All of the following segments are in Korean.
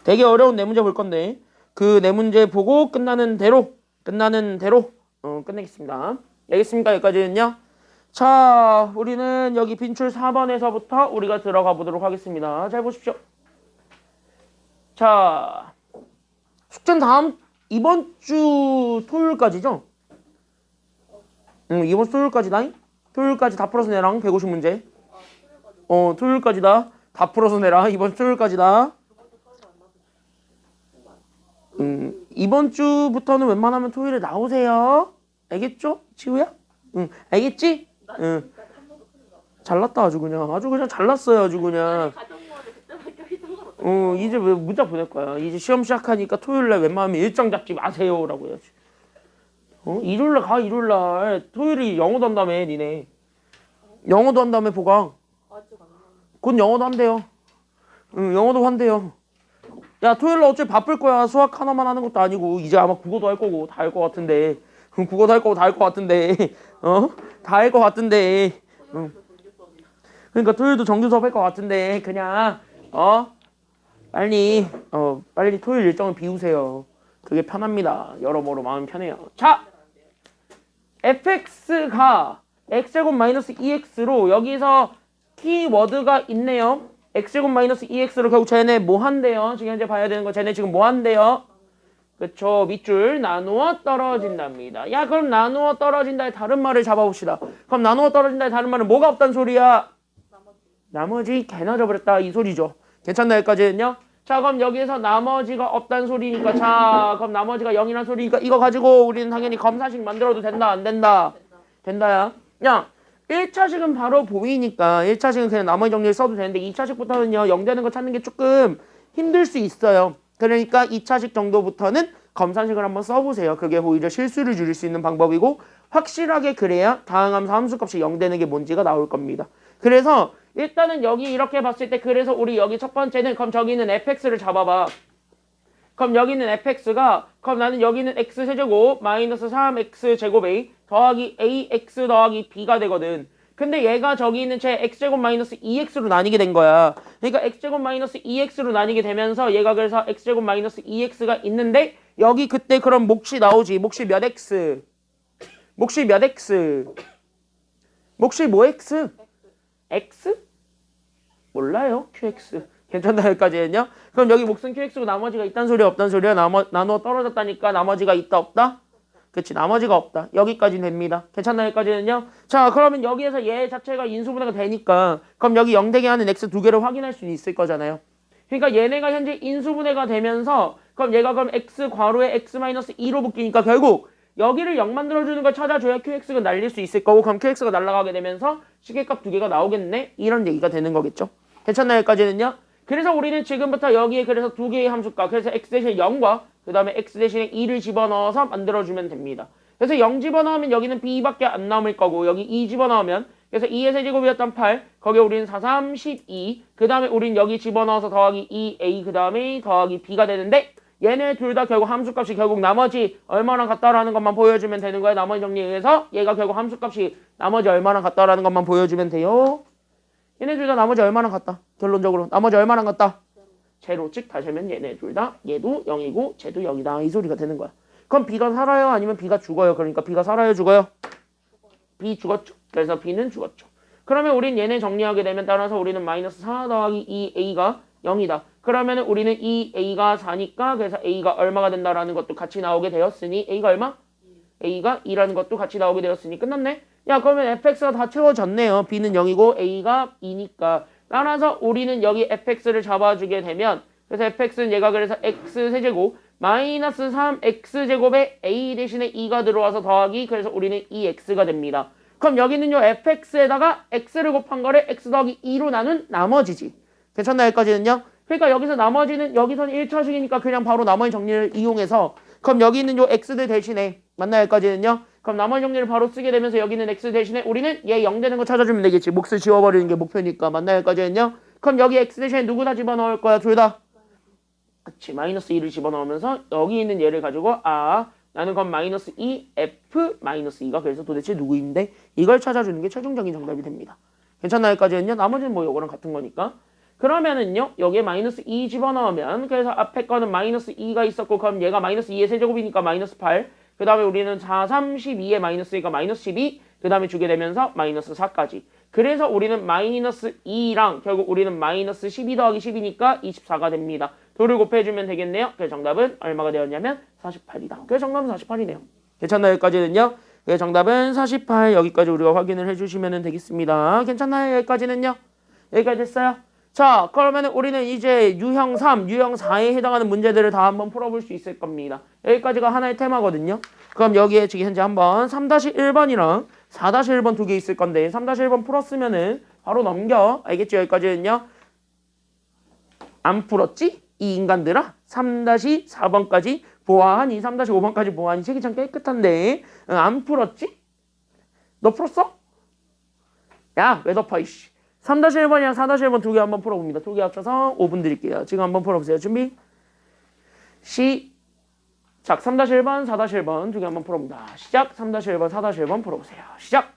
되게 어려운 네 문제 볼 건데 그 네 문제 보고 끝나는 대로 끝내겠습니다. 알겠습니까? 여기까지는요. 자, 우리는 여기 빈출 4번에서부터 우리가 들어가 보도록 하겠습니다. 잘 보십시오. 자, 숙제는 이번 주 토요일까지죠? 이번 주 토요일까지다. 토요일까지 다 풀어서 내랑 150문제. 토요일까지다. 다 풀어서 내라. 이번 주 토요일까지다. 이번 주부터는 웬만하면 토요일에 나오세요. 알겠죠? 지우야? 알겠지? 잘났다 아주 그냥 잘났어요 아주 그냥. 이제 왜 문자 보낼 거야. 이제 시험 시작하니까 토요일날 웬만하면 일정 잡지 마세요라고 해야지. 일요일날 가. 일요일날 토요일이 영어도 한다며 니네. 영어도 한다며 보강. 곧 영어도 한대요. 영어도 한대요. 야, 토요일날 어차피 바쁠 거야. 수학 하나만 하는 것도 아니고 이제 아마 국어도 할 거고 다 할 것 같은데. 국어도 할 거고 다 할 것 같은데. 다 할 것 같은데. 그러니까 토요일도 정규 수업 할 것 같은데 그냥 빨리 토요일 일정을 비우세요. 그게 편합니다. 여러모로 마음 편해요. 자, fx가 x제곱 마이너스 2x로 여기서 키워드가 있네요. x제곱 마이너스 2x로 결국 쟤네 뭐 한대요? 지금 현재 봐야 되는 거 쟤네 지금 뭐 한대요? 그쵸, 밑줄 나누어 떨어진답니다. 야, 그럼 나누어 떨어진다의 다른 말을 잡아봅시다. 그럼 나누어 떨어진다의 다른 말은 뭐가 없단 소리야? 나머지 개나 져버렸다 이 소리죠. 괜찮나 여기까지는요? 자, 그럼 여기에서 나머지가 없단 소리니까 자, 그럼 나머지가 0이란 소리니까 이거 가지고 우리는 당연히 검사식 만들어도 된다 안 된다? 된다야. 야, 1차식은 바로 보이니까 1차식은 그냥 나머지 정리를 써도 되는데 2차식부터는요 0 되는 거 찾는 게 조금 힘들 수 있어요. 그러니까 2차식 정도부터는 검사식을 한번 써보세요. 그게 오히려 실수를 줄일 수 있는 방법이고 확실하게 그래야 다항함수 함수값이 0 되는 게 뭔지가 나올 겁니다. 그래서 일단은 여기 이렇게 봤을 때 그래서 우리 여기 첫 번째는 그럼 저기는 fx를 잡아봐. 그럼 여기는 fx가 그럼 나는 여기는 x세제곱 마이너스 3x제곱 a 더하기 ax 더하기 b가 되거든. 근데 얘가 저기 있는 제 x제곱 마이너스 2x로 나뉘게 된 거야. 그러니까 x제곱 마이너스 2x로 나뉘게 되면서 얘가 그래서 x제곱 마이너스 2x가 있는데 여기 그때 그럼 몫이 나오지. 몫이 몇 x? 몫이 몇 x? 몫이 뭐 x? x? 몰라요. qx. 괜찮다 여기까지는요? 그럼 여기 몫은 qx고 나머지가 있단 소리야 없단 소리야? 나누어 떨어졌다니까 나머지가 있다 없다? 그치, 나머지가 없다. 여기까지는 됩니다. 괜찮나 여기까지는요? 자, 그러면 여기에서 얘 자체가 인수분해가 되니까 그럼 여기 0 되게 하는 x 두 개를 확인할 수 있을 거잖아요. 그러니까 얘네가 현재 인수분해가 되면서 그럼 얘가 그럼 x 괄호에 x-2로 묶이니까 결국 여기를 0 만들어주는 걸 찾아줘야 qx가 날릴 수 있을 거고 그럼 qx가 날아가게 되면서 시계값 두 개가 나오겠네? 이런 얘기가 되는 거겠죠. 괜찮나 여기까지는요? 그래서 우리는 지금부터 여기에 그래서 두 개의 함수값 그래서 x 대신 0과 그 다음에 x 대신에 2를 집어넣어서 만들어주면 됩니다. 그래서 0 집어넣으면 여기는 b밖에 안 남을 거고 여기 2 집어넣으면 그래서 2의 세제곱이었던 8 거기에 우리는 4, 3, 12 그 다음에 우리는 여기 집어넣어서 더하기 2a 그 다음에 더하기 b가 되는데 얘네 둘 다 결국 함수값이 결국 나머지 얼마나 같다라는 것만 보여주면 되는 거예요. 나머지 정리에 의해서 얘가 결국 함수값이 나머지 얼마나 같다라는 것만 보여주면 돼요. 얘네 둘 다 나머지 얼마나 같다? 결론적으로 나머지 얼마나 같다? 제로. 즉 다시 하면 얘네 둘 다 얘도 0이고 쟤도 0이다 이 소리가 되는 거야. 그럼 b가 살아요? 아니면 b가 죽어요? 그러니까 b가 살아요? 죽어요? b 죽었죠. 그래서 b는 죽었죠. 그러면 우린 얘네 정리하게 되면 따라서 우리는 마이너스 4 더하기 2a가 0이다. 그러면 우리는 2a가 4니까 그래서 a가 얼마가 된다라는 것도 같이 나오게 되었으니 a가 얼마? a가 2라는 것도 같이 나오게 되었으니 끝났네. 야, 그러면 fx가 다 채워졌네요. b는 0이고 a가 2니까 따라서 우리는 여기 fx를 잡아주게 되면 그래서 fx는 얘가 그래서 x세제곱 마이너스 3x제곱에 a 대신에 2가 들어와서 더하기 그래서 우리는 2x가 됩니다. 그럼 여기는요 fx에다가 x를 곱한 거를 x 더하기 2로 나눈 나머지지. 괜찮나 여기까지는요? 그러니까 여기서 나머지는 여기서는 1차식이니까 그냥 바로 나머지 정리를 이용해서 그럼 여기 있는 요 x들 대신에 맞나 여기까지는요? 그럼 나머지 정리를 바로 쓰게 되면서 여기는 x 대신에 우리는 얘 0 되는 거 찾아주면 되겠지. 몫을 지워버리는 게 목표니까 맞나 여기까지는요? 그럼 여기 x 대신에 누구 다 집어넣을 거야? 둘 다? 그치, 마이너스 2를 집어넣으면서 여기 있는 얘를 가지고 나는 그럼 마이너스 2 f 마이너스 2가 그래서 도대체 누구인데 이걸 찾아주는 게 최종적인 정답이 됩니다. 괜찮나 여기까지는요? 나머지는 뭐 요거랑 같은 거니까. 그러면은요, 여기에 마이너스 2 집어넣으면, 그래서 앞에 거는 마이너스 2가 있었고, 그럼 얘가 마이너스 2의 세제곱이니까 마이너스 8. 그 다음에 우리는 4, 32에 마이너스니까 마이너스 12. 그 다음에 주게 되면서 마이너스 4까지. 그래서 우리는 마이너스 2랑 결국 우리는 마이너스 12 더하기 10이니까 24가 됩니다. 도를 곱해주면 되겠네요. 그래서 정답은 얼마가 되었냐면 48이다. 그래서 정답은 48이네요. 괜찮나요? 여기까지는요? 그래서 정답은 48. 여기까지 우리가 확인을 해주시면 되겠습니다. 괜찮나요? 여기까지는요? 여기까지 됐어요? 자, 그러면 우리는 이제 유형 3, 유형 4에 해당하는 문제들을 다 한번 풀어볼 수 있을 겁니다. 여기까지가 하나의 테마거든요. 그럼 여기에 지금 현재 한번 3-1번이랑 4-1번 두 개 있을 건데 3-1번 풀었으면은 바로 넘겨. 알겠죠? 여기까지는요. 안 풀었지? 이 인간들아. 3-4번까지 보아하니 3-5번까지 보아하니 책이 참 깨끗한데 안 풀었지? 너 풀었어? 야, 왜 덮어 이씨. 3-1번이랑 4-1번 두 개 한번 풀어봅니다. 두 개 합쳐서 5분 드릴게요. 지금 한번 풀어보세요. 준비. 시작. 3-1번, 4-1번 두 개 한번 풀어봅니다. 시작. 3-1번, 4-1번 풀어보세요. 시작.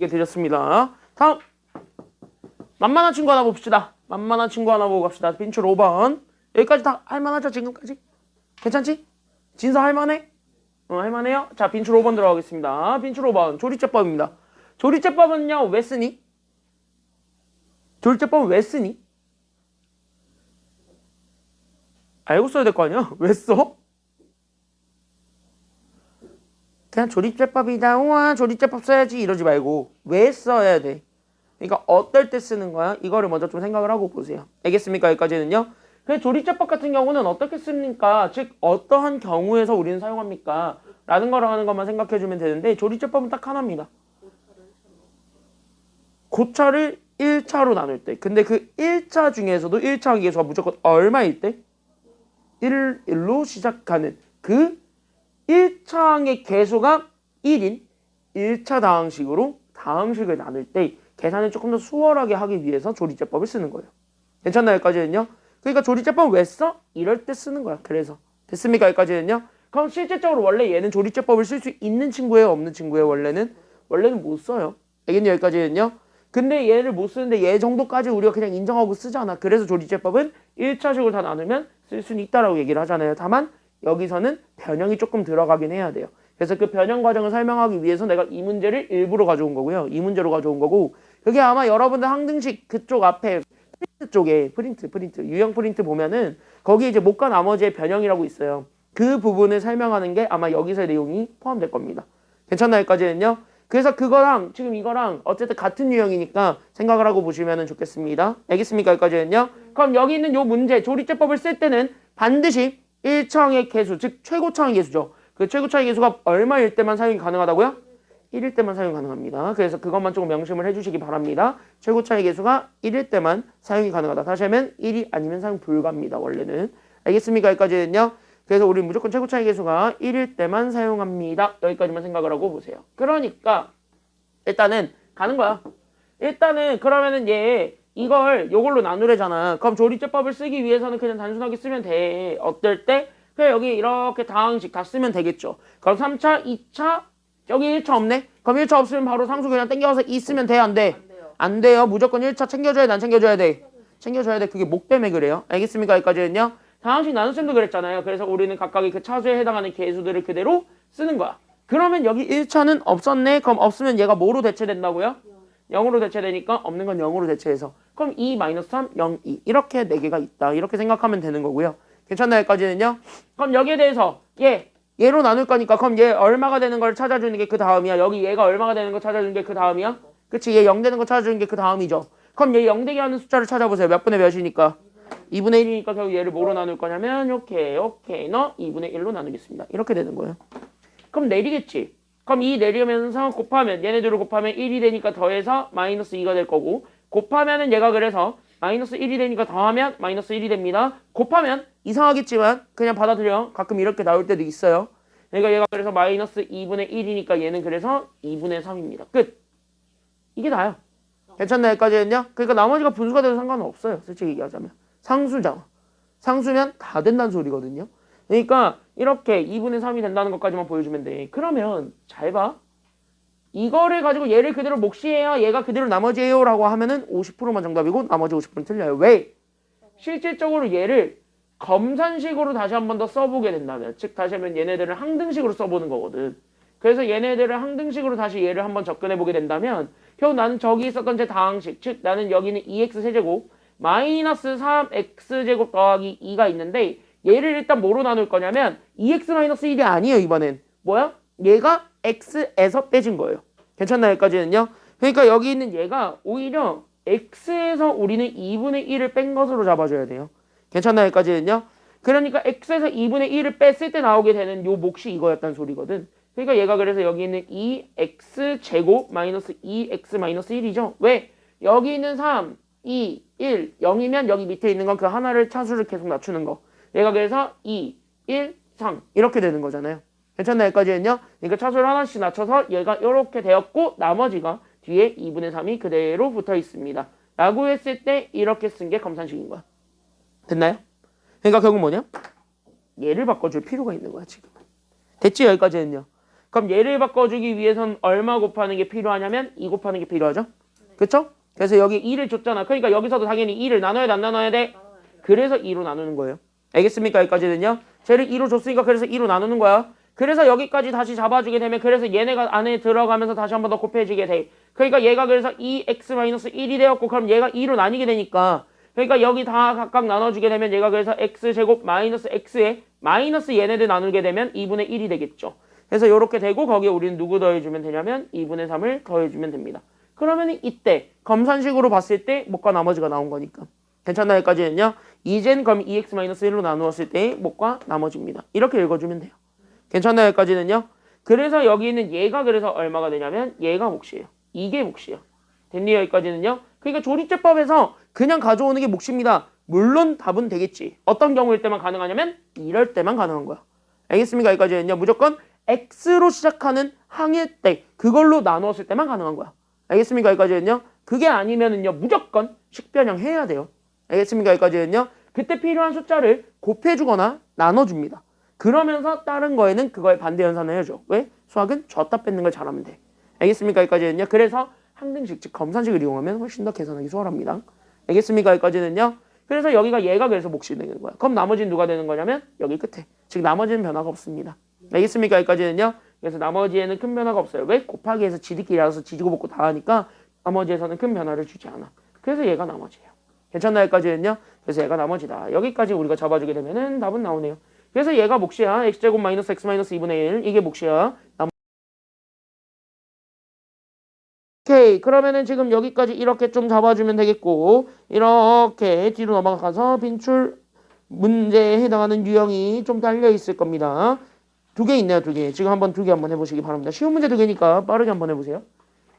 이게 되셨습니다. 다음 만만한 친구 하나 봅시다. 만만한 친구 하나 보고 갑시다. 빈출 5번. 여기까지 다 할만하죠 지금까지? 괜찮지? 진서 할만해? 할만해요? 자 빈출 5번 들어가겠습니다. 빈출 5번 조리제법입니다. 조리제법은요 왜 쓰니? 조리제법은 왜 쓰니? 알고 써야 될 거 아니야? 왜 써? 그냥 조리제법이다. 우와 조리제법 써야지 이러지 말고 왜 써야 돼? 그러니까 어떨 때 쓰는 거야? 이거를 먼저 좀 생각을 하고 보세요. 알겠습니까? 여기까지는요. 그 조리제법 같은 경우는 어떻게 씁니까? 즉 어떠한 경우에서 우리는 사용합니까? 라는 거라는 것만 생각해 주면 되는데 조리제법은 딱 하나입니다. 고차를 1차로 나눌 때. 근데 그 1차 중에서도 1차 계수가 무조건 얼마일 때? 1로 시작하는 그 1차항의 계수가 1인 1차 다항식으로 다항식을 나눌 때 계산을 조금 더 수월하게 하기 위해서 조리제법을 쓰는 거예요. 괜찮나요? 여기까지는요? 그러니까 조리제법 왜 써? 이럴 때 쓰는 거야. 그래서 됐습니까? 여기까지는요? 그럼 실질적으로 원래 얘는 조리제법을 쓸 수 있는 친구예요? 없는 친구예요? 원래는 못 써요. 알겠냐? 여기까지는요? 근데 얘를 못 쓰는데 얘 정도까지 우리가 그냥 인정하고 쓰잖아. 그래서 조리제법은 1차식으로 다 나누면 쓸 수는 있다라고 얘기를 하잖아요. 다만 여기서는 변형이 조금 들어가긴 해야 돼요. 그래서 그 변형 과정을 설명하기 위해서 내가 이 문제를 일부러 가져온 거고요. 이 문제로 가져온 거고 그게 아마 여러분들 항등식 그쪽 앞에 프린트 쪽에 프린트 유형 프린트 보면은 거기 이제 못과 나머지의 변형이라고 있어요. 그 부분을 설명하는 게 아마 여기서의 내용이 포함될 겁니다. 괜찮나요? 여기까지는요? 그래서 그거랑 지금 이거랑 어쨌든 같은 유형이니까 생각을 하고 보시면 좋겠습니다. 알겠습니까? 여기까지는요? 그럼 여기 있는 요 문제 조리제법을 쓸 때는 반드시 1차항의 계수, 즉 최고차항의 계수죠. 그 최고차항의 계수가 얼마일 때만 사용이 가능하다고요? 1일 때만 사용 가능합니다. 그래서 그것만 조금 명심을 해주시기 바랍니다. 최고차의 계수가 1일 때만 사용이 가능하다. 다시 하면 1이 아니면 사용 불가입니다. 원래는. 알겠습니까? 여기까지는요. 그래서 우리 무조건 최고차의 계수가 1일 때만 사용합니다. 여기까지만 생각을 하고 보세요. 그러니까 일단은 가는 거야. 일단은 그러면은 얘 이걸 요걸로 나누래잖아. 그럼 조리제법을 쓰기 위해서는 그냥 단순하게 쓰면 돼. 어떨 때? 그냥 여기 이렇게 다항식 다 쓰면 되겠죠. 그럼 3차, 2차 여기 1차 없네? 그럼 1차 없으면 바로 상수 그냥 땡겨서 2 쓰면 돼? 안 돼? 안 돼요. 무조건 1차 챙겨줘야 돼? 안 챙겨줘야 돼? 챙겨줘야 돼. 그게 목 때문에 그래요. 알겠습니까? 여기까지는요. 다항식 나눗셈도 그랬잖아요. 그래서 우리는 각각의 그 차수에 해당하는 계수들을 그대로 쓰는 거야. 그러면 여기 1차는 없었네? 그럼 없으면 얘가 뭐로 대체된다고요? 0으로 대체되니까 없는 건 0으로 대체해서 그럼 2-3, 0, 2 이렇게 4개가 있다. 이렇게 생각하면 되는 거고요. 괜찮나요? 여기까지는요. 그럼 여기에 대해서 얘로 나눌 거니까 그럼 얘 얼마가 되는 걸 찾아주는 게 그 다음이야. 여기 얘가 얼마가 되는 거 찾아주는 게 그 다음이야. 그치? 얘 0 되는 거 찾아주는 게 그 다음이죠. 그럼 얘 0 되게 하는 숫자를 찾아보세요. 몇 분의 몇이니까? 2분의 1이니까 결국 얘를 뭐로 나눌 거냐면 오케이 너 2분의 1로 나누겠습니다. 이렇게 되는 거예요. 그럼 내리겠지. 그럼 이 내리면서 곱하면 얘네들을 곱하면 1이 되니까 더해서 마이너스 2가 될 거고 곱하면은 얘가 그래서 마이너스 1이 되니까 더하면 마이너스 1이 됩니다. 곱하면 이상하겠지만 그냥 받아들여. 가끔 이렇게 나올 때도 있어요. 그러니까 얘가 그래서 마이너스 2분의 1이니까 얘는 그래서 2분의 3입니다. 끝. 이게 다예요. 괜찮나요? 여기까지는요? 그러니까 나머지가 분수가 돼도 상관은 없어요. 솔직히 얘기하자면. 상수잖아. 상수면 다 된다는 소리거든요. 그러니까 이렇게 2분의 3이 된다는 것까지만 보여주면 돼. 그러면 잘 봐. 이거를 가지고 얘를 그대로 몫이에요. 얘가 그대로 나머지예요. 라고 하면은 50%만 정답이고 나머지 50%는 틀려요. 왜? 실질적으로 얘를 검산식으로 다시 한 번 더 써보게 된다면 즉 다시 하면 얘네들을 항등식으로 써보는 거거든. 그래서 얘네들을 항등식으로 다시 얘를 한번 접근해보게 된다면 결국 나는 저기 있었던 제 다항식 즉 나는 여기는 2x 세제곱 마이너스 3x제곱 더하기 2가 있는데 얘를 일단 뭐로 나눌 거냐면 2x 마이너스 1이 아니에요. 이번엔 뭐야? 얘가 x에서 빼진 거예요. 괜찮나요? 여기까지는요. 그러니까 여기 있는 얘가 오히려 x에서 우리는 2분의 1을 뺀 것으로 잡아줘야 돼요. 괜찮나요? 여기까지는요. 그러니까 x에서 2분의 1을 뺐을 때 나오게 되는 요 몫이 이거였단 소리거든. 그러니까 얘가 그래서 여기 있는 2x제곱 마이너스 2x 마이너스 1이죠. 왜? 여기 있는 3, 2, 1, 0이면 여기 밑에 있는 건 그 하나를 차수를 계속 낮추는 거. 얘가 그래서 2, 1, 3 이렇게 되는 거잖아요. 괜찮나요? 여기까지는요. 그러니까 차수를 하나씩 낮춰서 얘가 이렇게 되었고 나머지가 뒤에 2분의 3이 그대로 붙어 있습니다. 라고 했을 때 이렇게 쓴 게 검산식인 거야. 됐나요? 그러니까 결국 뭐냐? 얘를 바꿔줄 필요가 있는 거야 지금. 됐지? 여기까지는요. 그럼 얘를 바꿔주기 위해선 얼마 곱하는 게 필요하냐면 2 곱하는 게 필요하죠. 그쵸? 그래서 여기 2를 줬잖아. 그러니까 여기서도 당연히 2를 나눠야 돼, 안 나눠야 돼? 그래서 2로 나누는 거예요. 알겠습니까? 여기까지는요. 쟤를 2로 줬으니까 그래서 2로 나누는 거야. 그래서 여기까지 다시 잡아주게 되면 그래서 얘네가 안에 들어가면서 다시 한 번 더 곱해지게 돼. 그러니까 얘가 그래서 2x-1이 되었고 그럼 얘가 2로 나뉘게 되니까 그러니까 여기 다 각각 나눠주게 되면 얘가 그래서 x제곱 마이너스 x에 마이너스 얘네들 나누게 되면 2분의 1이 되겠죠. 그래서 이렇게 되고 거기에 우리는 누구 더해주면 되냐면 2분의 3을 더해주면 됩니다. 그러면 이때 검산식으로 봤을 때 목과 나머지가 나온 거니까 괜찮나요? 여기까지는요. 이젠 그럼 2x-1로 나누었을 때 목과 나머지입니다. 이렇게 읽어주면 돼요. 괜찮나요? 여기까지는요. 그래서 여기는 얘가 그래서 얼마가 되냐면 얘가 몫이에요. 이게 몫이에요. 됐니? 여기까지는요. 그러니까 조립제법에서 그냥 가져오는 게 몫입니다. 물론 답은 되겠지. 어떤 경우일 때만 가능하냐면 이럴 때만 가능한 거야. 알겠습니까? 여기까지는요. 무조건 x로 시작하는 항일 때 그걸로 나누었을 때만 가능한 거야. 알겠습니까? 여기까지는요. 그게 아니면은요. 무조건 식변형 해야 돼요. 알겠습니까? 여기까지는요. 그때 필요한 숫자를 곱해주거나 나눠줍니다. 그러면서 다른 거에는 그거의 반대 연산을 해줘. 왜? 수학은 줬다 뺏는 걸 잘하면 돼. 알겠습니까? 여기까지는요. 그래서 항등식, 즉 검산식을 이용하면 훨씬 더 계산하기 수월합니다. 알겠습니까? 여기까지는요. 그래서 여기가 얘가 그래서 몫이 되는 거야. 그럼 나머지는 누가 되는 거냐면 여기 끝에. 즉 나머지는 변화가 없습니다. 알겠습니까? 여기까지는요. 그래서 나머지에는 큰 변화가 없어요. 왜? 곱하기에서 지들끼리 알아서 지지고 볶고 다 하니까 나머지에서는 큰 변화를 주지 않아. 그래서 얘가 나머지예요. 괜찮나요? 여기까지는요. 그래서 얘가 나머지다. 여기까지 우리가 잡아주게 되면은 답은 나오네요. 그래서 얘가 몫이야. x제곱 마이너스 x 마이너스 2분의 1. 이게 몫이야. 오케이. 그러면은 지금 여기까지 이렇게 좀 잡아주면 되겠고 이렇게 뒤로 넘어가서 빈출 문제에 해당하는 유형이 좀 달려 있을 겁니다. 2개 있네요. 2개. 지금 한번 2개 한번 해보시기 바랍니다. 쉬운 문제 2개니까 빠르게 한번 해보세요.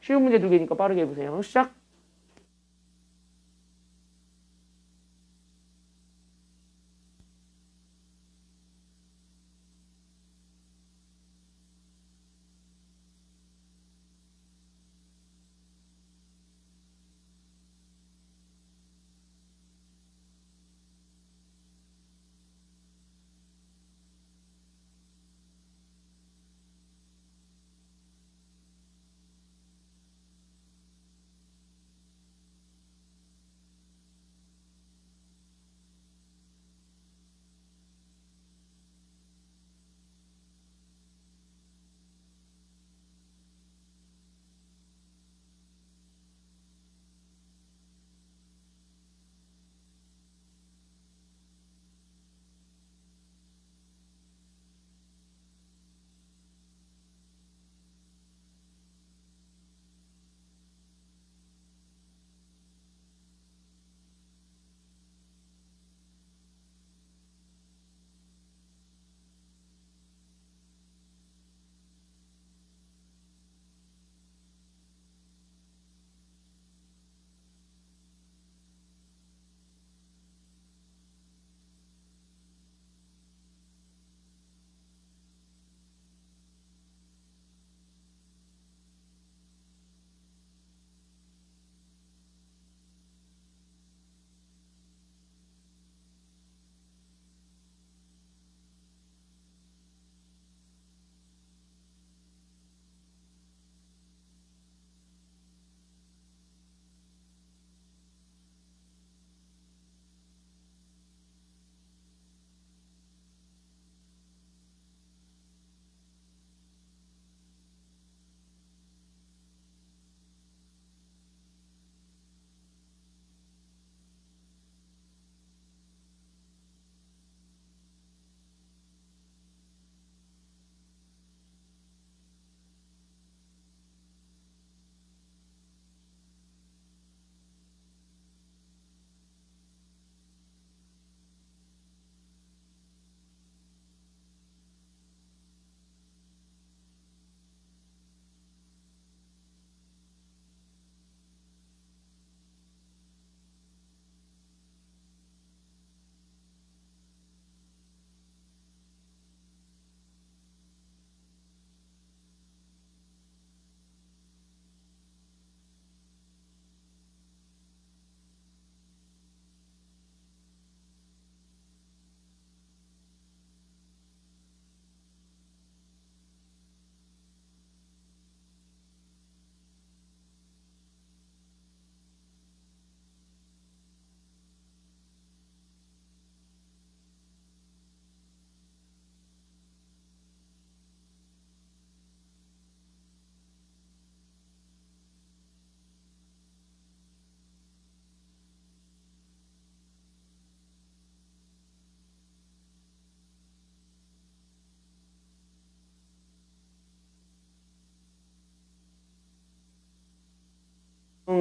쉬운 문제 2개니까 빠르게 해보세요. 시작.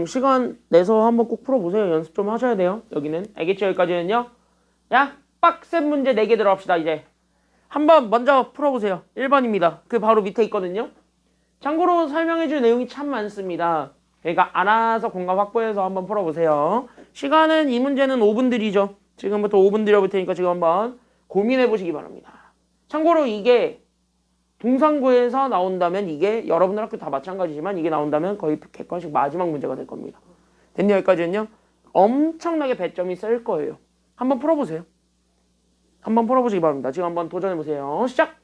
시간 내서 한번 꼭 풀어보세요. 연습 좀 하셔야 돼요. 여기는. 알겠죠? 여기까지는요. 야, 빡센 문제 4개 들어갑시다, 이제. 한번 먼저 풀어보세요. 1번입니다. 그 바로 밑에 있거든요. 참고로 설명해줄 내용이 참 많습니다. 그러니까 알아서 공감 확보해서 한번 풀어보세요. 시간은 이 문제는 5분 들이죠. 지금부터 5분 들여볼 테니까 지금 한번 고민해 보시기 바랍니다. 참고로 이게 동상고에서 나온다면 이게 여러분들 학교 다 마찬가지지만 이게 나온다면 거의 객관식 마지막 문제가 될 겁니다. 됐냐 여기까지는요? 엄청나게 배점이 셀 거예요. 한번 풀어보세요. 한번 풀어보시기 바랍니다. 지금 한번 도전해보세요. 시작!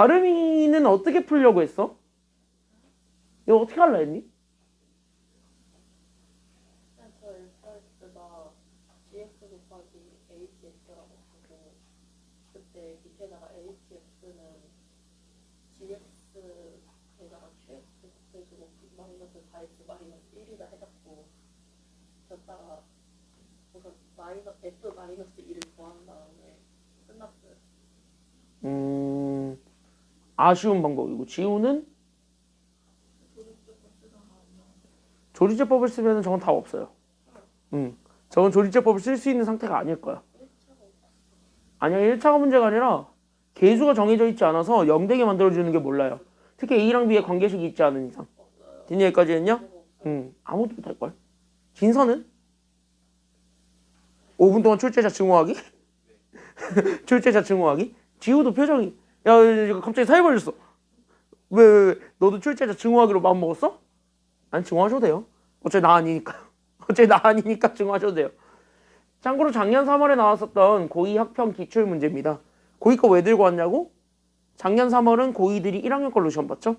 가름이는 어떻게 풀려고 했어? 이거 어떻게 하려 했니? 그냥 저 x가 gx 곱하기 hx라고 하고 그때 밑에다가 hx는 gx에다가 qx 곱해주고 마이너스 4x 마이너스 1이다 해갖고 줬다가 우선 f 마이너스 1을 구한 다음에 끝났어요. 아쉬운 방법이고 지우는 조리제법을 쓰면 저건 답 없어요. 저건 조리제법을 쓸 수 있는 상태가 아닐 거야. 아니야, 1차가 문제가 아니라 개수가 정해져 있지 않아서 0되게 만들어주는 게 몰라요. 특히 A랑 B의 관계식이 있지 않은 이상. 뒷 얘기까지는요? 아무도 못할걸. 진서는? 5분 동안 출제자 증오하기? 출제자 증오하기? 지우도 표정이 야 이거 갑자기 사회 벌렸어. 왜 너도 출제자 증오하기로 마음 먹었어? 안 증오하셔도 돼요. 어차피 나 아니니까. 어차피 나 아니니까 증오하셔도 돼요. 참고로 작년 3월에 나왔었던 고2 학평 기출 문제입니다. 고2 거 왜 들고 왔냐고? 작년 3월은 고2들이 1학년 걸로 시험 봤죠?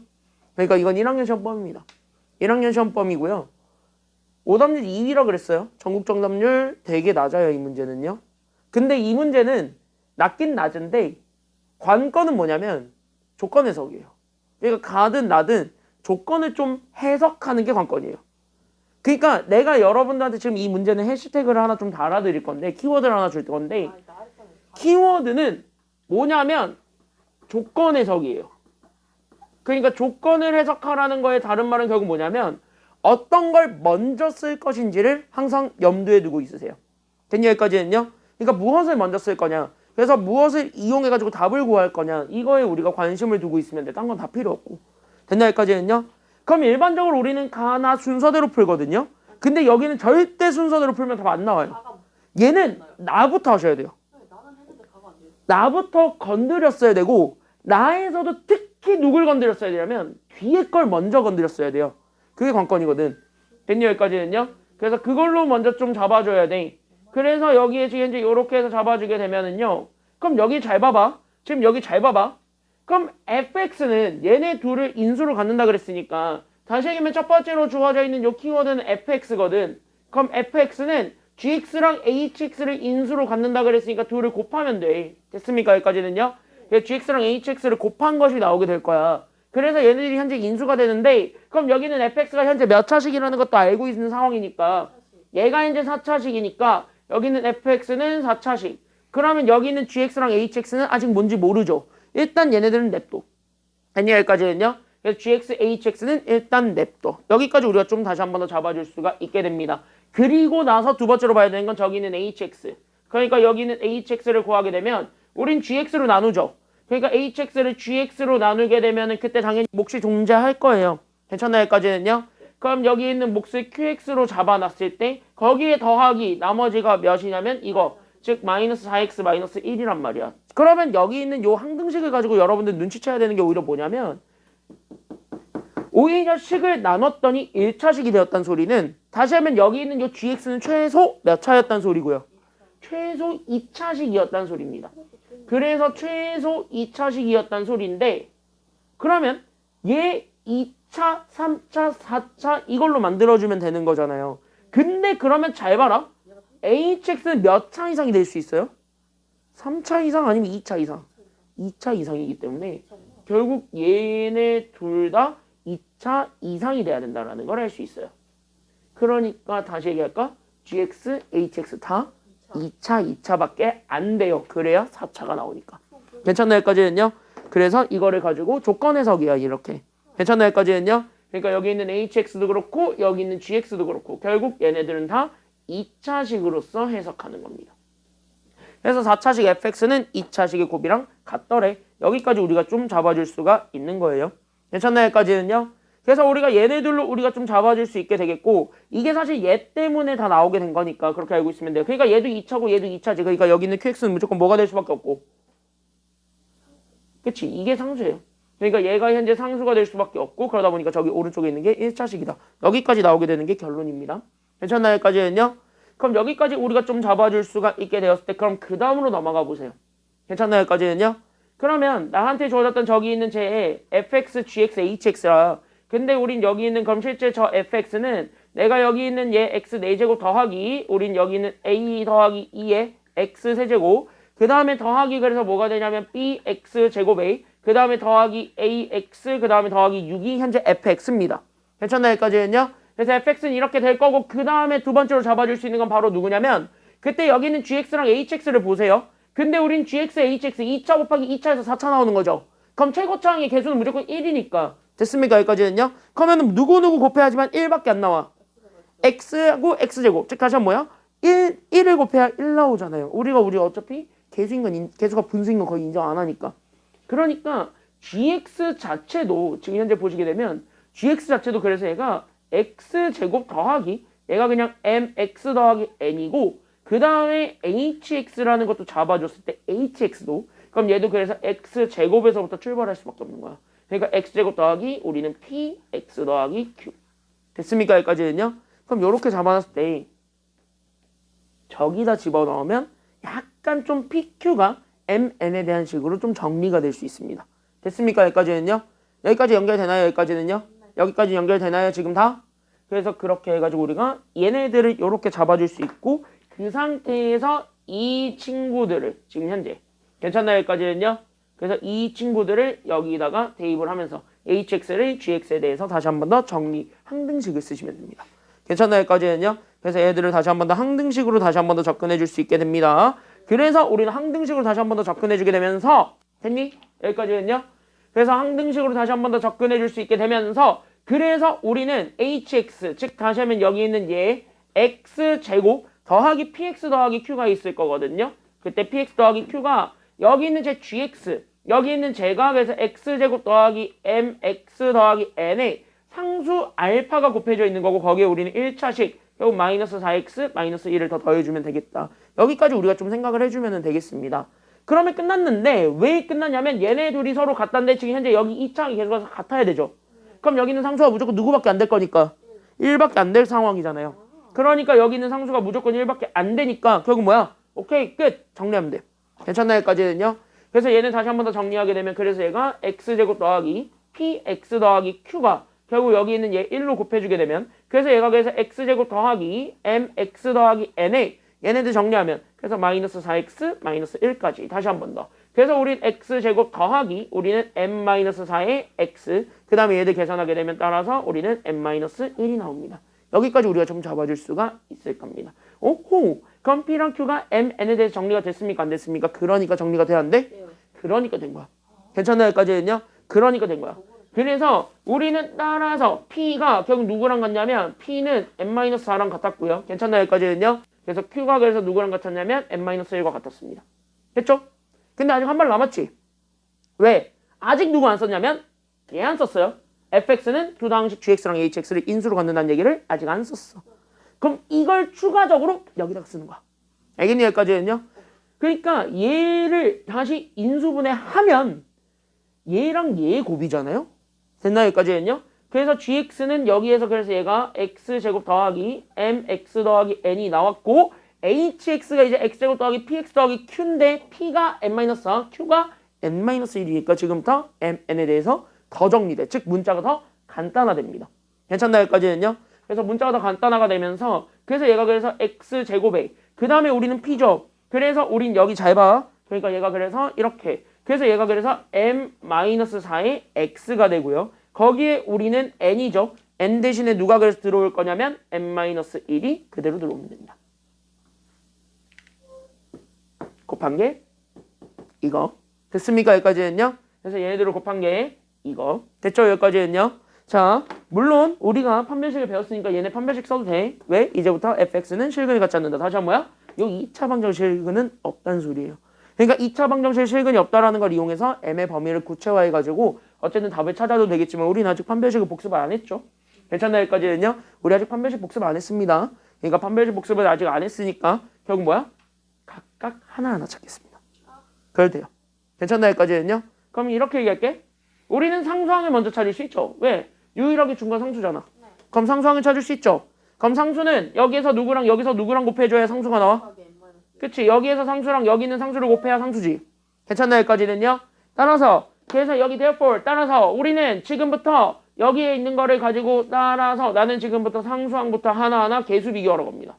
그러니까 이건 1학년 시험범입니다. 1학년 시험범이고요. 오답률 2위라 그랬어요. 전국 정답률 되게 낮아요, 이 문제는요. 근데 이 문제는 낮긴 낮은데 관건은 뭐냐면 조건 해석이에요. 그러니까 가든 나든 조건을 좀 해석하는 게 관건이에요. 그러니까 내가 여러분들한테 지금 이 문제는 해시태그를 하나 좀 달아드릴 건데 키워드를 하나 줄 건데 키워드는 뭐냐면 조건 해석이에요. 그러니까 조건을 해석하라는 거의 다른 말은 결국 뭐냐면 어떤 걸 먼저 쓸 것인지를 항상 염두에 두고 있으세요. 된 여기까지는요? 그러니까 무엇을 먼저 쓸 거냐, 그래서 무엇을 이용해가지고 답을 구할 거냐, 이거에 우리가 관심을 두고 있으면 돼. 딴 건 다 필요 없고. 된 여기까지는요? 그럼 일반적으로 우리는 가나 순서대로 풀거든요. 근데 여기는 절대 순서대로 풀면 답 안 나와요. 얘는 나부터 하셔야 돼요. 나부터 건드렸어야 되고, 나에서도 특히 누굴 건드렸어야 되냐면 뒤에 걸 먼저 건드렸어야 돼요. 그게 관건이거든. 된 여기까지는요? 그래서 그걸로 먼저 좀 잡아줘야 돼. 그래서 여기에 지금 이제 이렇게 해서 잡아주게 되면은요. 그럼 여기 잘 봐봐. 지금 여기 잘 봐봐. 그럼 fx는 얘네 둘을 인수로 갖는다 그랬으니까 다시 얘기하면 첫 번째로 주어져 있는 이 키워드는 fx거든. 그럼 fx는 gx랑 hx를 인수로 갖는다 그랬으니까 둘을 곱하면 돼. 됐습니까? 여기까지는요. gx랑 hx를 곱한 것이 나오게 될 거야. 그래서 얘네들이 현재 인수가 되는데 그럼 여기는 fx가 현재 몇 차식이라는 것도 알고 있는 상황이니까 얘가 현재 4차식이니까 여기는 fx는 4차식. 그러면 여기는 gx랑 hx는 아직 뭔지 모르죠. 일단 얘네들은 냅둬. 아니 여기까지는요. 그래서 gx, hx는 일단 냅둬. 여기까지 우리가 좀 다시 한 번 더 잡아줄 수가 있게 됩니다. 그리고 나서 두 번째로 봐야 되는 건 저기는 hx. 그러니까 여기는 hx를 구하게 되면 우린 gx로 나누죠. 그러니까 hx를 gx로 나누게 되면 그때 당연히 몫이 존재할 거예요. 괜찮나요? 여기까지는요. 그럼 여기 있는 몫을 qx로 잡아놨을 때 거기에 더하기 나머지가 몇이냐면 이거. 즉 마이너스 4x 마이너스 1이란 말이야. 그러면 여기 있는 요 항등식을 가지고 여러분들 눈치채야 되는 게 오히려 뭐냐면 오히려 식을 나눴더니 1차식이 되었다는 소리는 다시 하면 여기 있는 요 gx는 최소 몇 차였다는 소리고요. 최소 2차식이었다는 소리입니다. 그래서 최소 2차식이었다는 소리인데 그러면 얘 2차, 3차, 4차 이걸로 만들어주면 되는 거잖아요. 근데 그러면 잘 봐라. hx는 몇 차 이상이 될 수 있어요? 3차 이상 아니면 2차 이상? 2차 이상이기 때문에 결국 얘네 둘 다 2차 이상이 돼야 된다는 걸 알 수 있어요. 그러니까 다시 얘기할까? gx, hx 다 2차밖에 안 돼요. 그래야 4차가 나오니까. 괜찮나요? 여기까지는요? 그래서 이거를 가지고 조건 해석이야. 이렇게. 괜찮나요? 여기까지는요? 그러니까 여기 있는 hx도 그렇고 여기 있는 gx도 그렇고 결국 얘네들은 다 2차식으로서 해석하는 겁니다. 그래서 4차식 fx는 2차식의 곱이랑 같더래. 여기까지 우리가 좀 잡아줄 수가 있는 거예요. 괜찮나요? 여기까지는요? 그래서 우리가 얘네들로 우리가 좀 잡아줄 수 있게 되겠고 이게 사실 얘 때문에 다 나오게 된 거니까 그렇게 알고 있으면 돼요. 그러니까 얘도 2차고 얘도 2차지. 그러니까 여기 있는 qx는 무조건 뭐가 될 수밖에 없고 그치? 이게 상수예요. 그러니까 얘가 현재 상수가 될 수밖에 없고 그러다 보니까 저기 오른쪽에 있는 게 1차식이다. 여기까지 나오게 되는 게 결론입니다. 괜찮나요? 여기까지는요? 그럼 여기까지 우리가 좀 잡아줄 수가 있게 되었을 때 그럼 그 다음으로 넘어가 보세요. 괜찮나요? 여기까지는요? 그러면 나한테 주어졌던 저기 있는 제 fx, gx, hx라. 근데 우린 여기 있는 그럼 실제 저 fx는 내가 여기 있는 얘 x 4제곱 더하기 우린 여기 있는 a 더하기 2의 x 세제곱 그 다음에 더하기 그래서 뭐가 되냐면 bx 제곱 a 그 다음에 더하기 ax 그 다음에 더하기 6이 현재 fx입니다. 괜찮나요? 여기까지는요? 그래서 fx는 이렇게 될 거고 그 다음에 두 번째로 잡아줄 수 있는 건 바로 누구냐면 그때 여기 있는 gx랑 hx를 보세요. 근데 우린 gx, hx 2차 곱하기 2차에서 4차 나오는 거죠. 그럼 최고차항의 개수는 무조건 1이니까 됐습니까? 여기까지는요? 그러면 누구누구 곱해야지만 1밖에 안 나와. x하고 x제곱 즉 다시 한번 뭐야? 1을 곱해야 1 나오잖아요. 우리가 어차피 개수가 분수인 건 거의 인정 안 하니까. 그러니까 gx 자체도 지금 현재 보시게 되면 gx 자체도 그래서 얘가 x제곱 더하기 얘가 그냥 mx 더하기 n이고 그 다음에 hx라는 것도 잡아줬을 때 hx도 그럼 얘도 그래서 x제곱에서부터 출발할 수밖에 없는 거야. 그러니까 x제곱 더하기 우리는 px 더하기 q 됐습니까? 여기까지는요? 그럼 이렇게 잡아놨을 때 저기다 집어넣으면 약간 좀 pq가 mn에 대한 식으로 좀 정리가 될 수 있습니다. 됐습니까? 여기까지는요? 여기까지 연결되나요? 여기까지는요? 여기까지 연결되나요? 지금 다? 그래서 그렇게 해가지고 우리가 얘네들을 이렇게 잡아줄 수 있고 그 상태에서 이 친구들을 지금 현재 괜찮나요? 여기까지는요? 그래서 이 친구들을 여기다가 대입을 하면서 hx를 gx에 대해서 다시 한 번 더 정리 항등식을 쓰시면 됩니다. 괜찮나요? 여기까지는요? 그래서 얘들을 다시 한 번 더 항등식으로 다시 한 번 더 접근해 줄 수 있게 됩니다. 그래서 우리는 항등식으로 다시 한 번 더 접근해 주게 되면서 됐니? 여기까지는요? 그래서 항등식으로 다시 한 번 더 접근해 줄 수 있게 되면서 그래서 우리는 hx 즉 다시 하면 여기 있는 얘 x제곱 더하기 px 더하기 q가 있을 거거든요. 그때 px 더하기 q가 여기 있는 제 gx 여기 있는 제가 그래서 x제곱 더하기 mx 더하기 n에 상수 알파가 곱해져 있는 거고 거기에 우리는 1차식 결국 마이너스 4x 마이너스 1을 더 더해주면 되겠다. 여기까지 우리가 좀 생각을 해주면 되겠습니다. 그러면 끝났는데 왜 끝났냐면 얘네 둘이 서로 같다는데 지금 현재 여기 2차항이 계속 같아야 되죠. 그럼 여기 있는 상수가 무조건 누구밖에 안 될 거니까 1밖에 안 될 상황이잖아요. 그러니까 여기 있는 상수가 무조건 1밖에 안 되니까 결국 뭐야? 오케이 끝 정리하면 돼. 괜찮나요? 여기까지는요? 그래서 얘는 다시 한 번 더 정리하게 되면 그래서 얘가 x제곱 더하기 px 더하기 q가 결국 여기 있는 얘 1로 곱해주게 되면 그래서 얘가 그래서 x제곱 더하기 mx 더하기 n에 얘네들 정리하면 그래서 마이너스 4x 마이너스 1까지 다시 한 번 더. 그래서 우린 x제곱 더하기 우리는 m-4의 x 그 다음에 얘들 계산하게 되면 따라서 우리는 m-1이 나옵니다. 여기까지 우리가 좀 잡아줄 수가 있을 겁니다. 오호 그럼 P랑 Q가 MN에 대해서 정리가 됐습니까? 안 됐습니까? 그러니까 정리가 돼야 안 돼? 그러니까 된 거야. 괜찮나요? 여기까지는요? 그러니까 된 거야. 그래서 우리는 따라서 P가 결국 누구랑 같냐면 P는 M-4랑 같았고요. 괜찮나요? 여기까지는요? 그래서 Q가 그래서 누구랑 같았냐면 M-1과 같았습니다. 됐죠? 근데 아직 한 발 남았지? 왜? 아직 누구 안 썼냐면 얘 안 썼어요. fx는 두 당식 gx랑 hx를 인수로 갖는다는 얘기를 아직 안 썼어. 그럼 이걸 추가적으로 여기다가 쓰는 거야. 알겠니? 여기까지는요? 그러니까 얘를 다시 인수분해하면 얘랑 얘 곱이잖아요? 됐나요? 여기까지는요? 그래서 gx는 여기에서 그래서 얘가 x제곱 더하기 mx 더하기 n이 나왔고 hx가 이제 x제곱 더하기 px 더하기 q인데 p가 n-4, q가 n-1이니까 지금부터 mn에 대해서 더 정리돼. 즉 문자가 더 간단화됩니다. 괜찮나요? 여기까지는요? 그래서 문자가 더 간단화가 되면서 그래서 얘가 그래서 x제곱에 그 다음에 우리는 p죠. 그래서 우린 여기 잘 봐. 그러니까 얘가 그래서 이렇게 그래서 얘가 그래서 m-4의 x가 되고요. 거기에 우리는 n이죠. n 대신에 누가 그래서 들어올 거냐면 n-1이 그대로 들어오면 됩니다. 곱한 게 이거 됐습니까? 여기까지는요. 그래서 얘네들을 곱한 게 이거 됐죠? 여기까지는요. 자 물론 우리가 판별식을 배웠으니까 얘네 판별식 써도 돼. 왜? 이제부터 fx는 실근이 같지 않는다. 다시 한번 뭐야? 요 2차 방정 실근은 없다는 소리예요. 그러니까 2차 방정식 실근이 없다라는 걸 이용해서 m의 범위를 구체화해가지고 어쨌든 답을 찾아도 되겠지만 우리는 아직 판별식을 복습을 안 했죠. 괜찮나요? 여기까지는요. 우리 아직 판별식 복습 안 했습니다. 그러니까 판별식 복습을 아직 안 했으니까 결국 뭐야? 각각 하나하나 찾겠습니다. 그래도 돼요. 괜찮나요? 여기까지는요. 그럼 이렇게 얘기할게. 우리는 상수항을 먼저 찾을 수 있죠. 왜? 유일하게 중간 상수잖아. 그럼 상수항을 찾을 수 있죠. 그럼 상수는 여기에서 누구랑 여기서 누구랑 곱해줘야 상수가 나와? 그치? 여기에서 상수랑 여기 있는 상수를 곱해야 상수지. 괜찮나요? 여기까지는요. 따라서 그래서 여기 therefore 따라서 우리는 지금부터 여기에 있는 거를 가지고 따라서 나는 지금부터 상수항부터 하나하나 개수 비교하러 갑니다.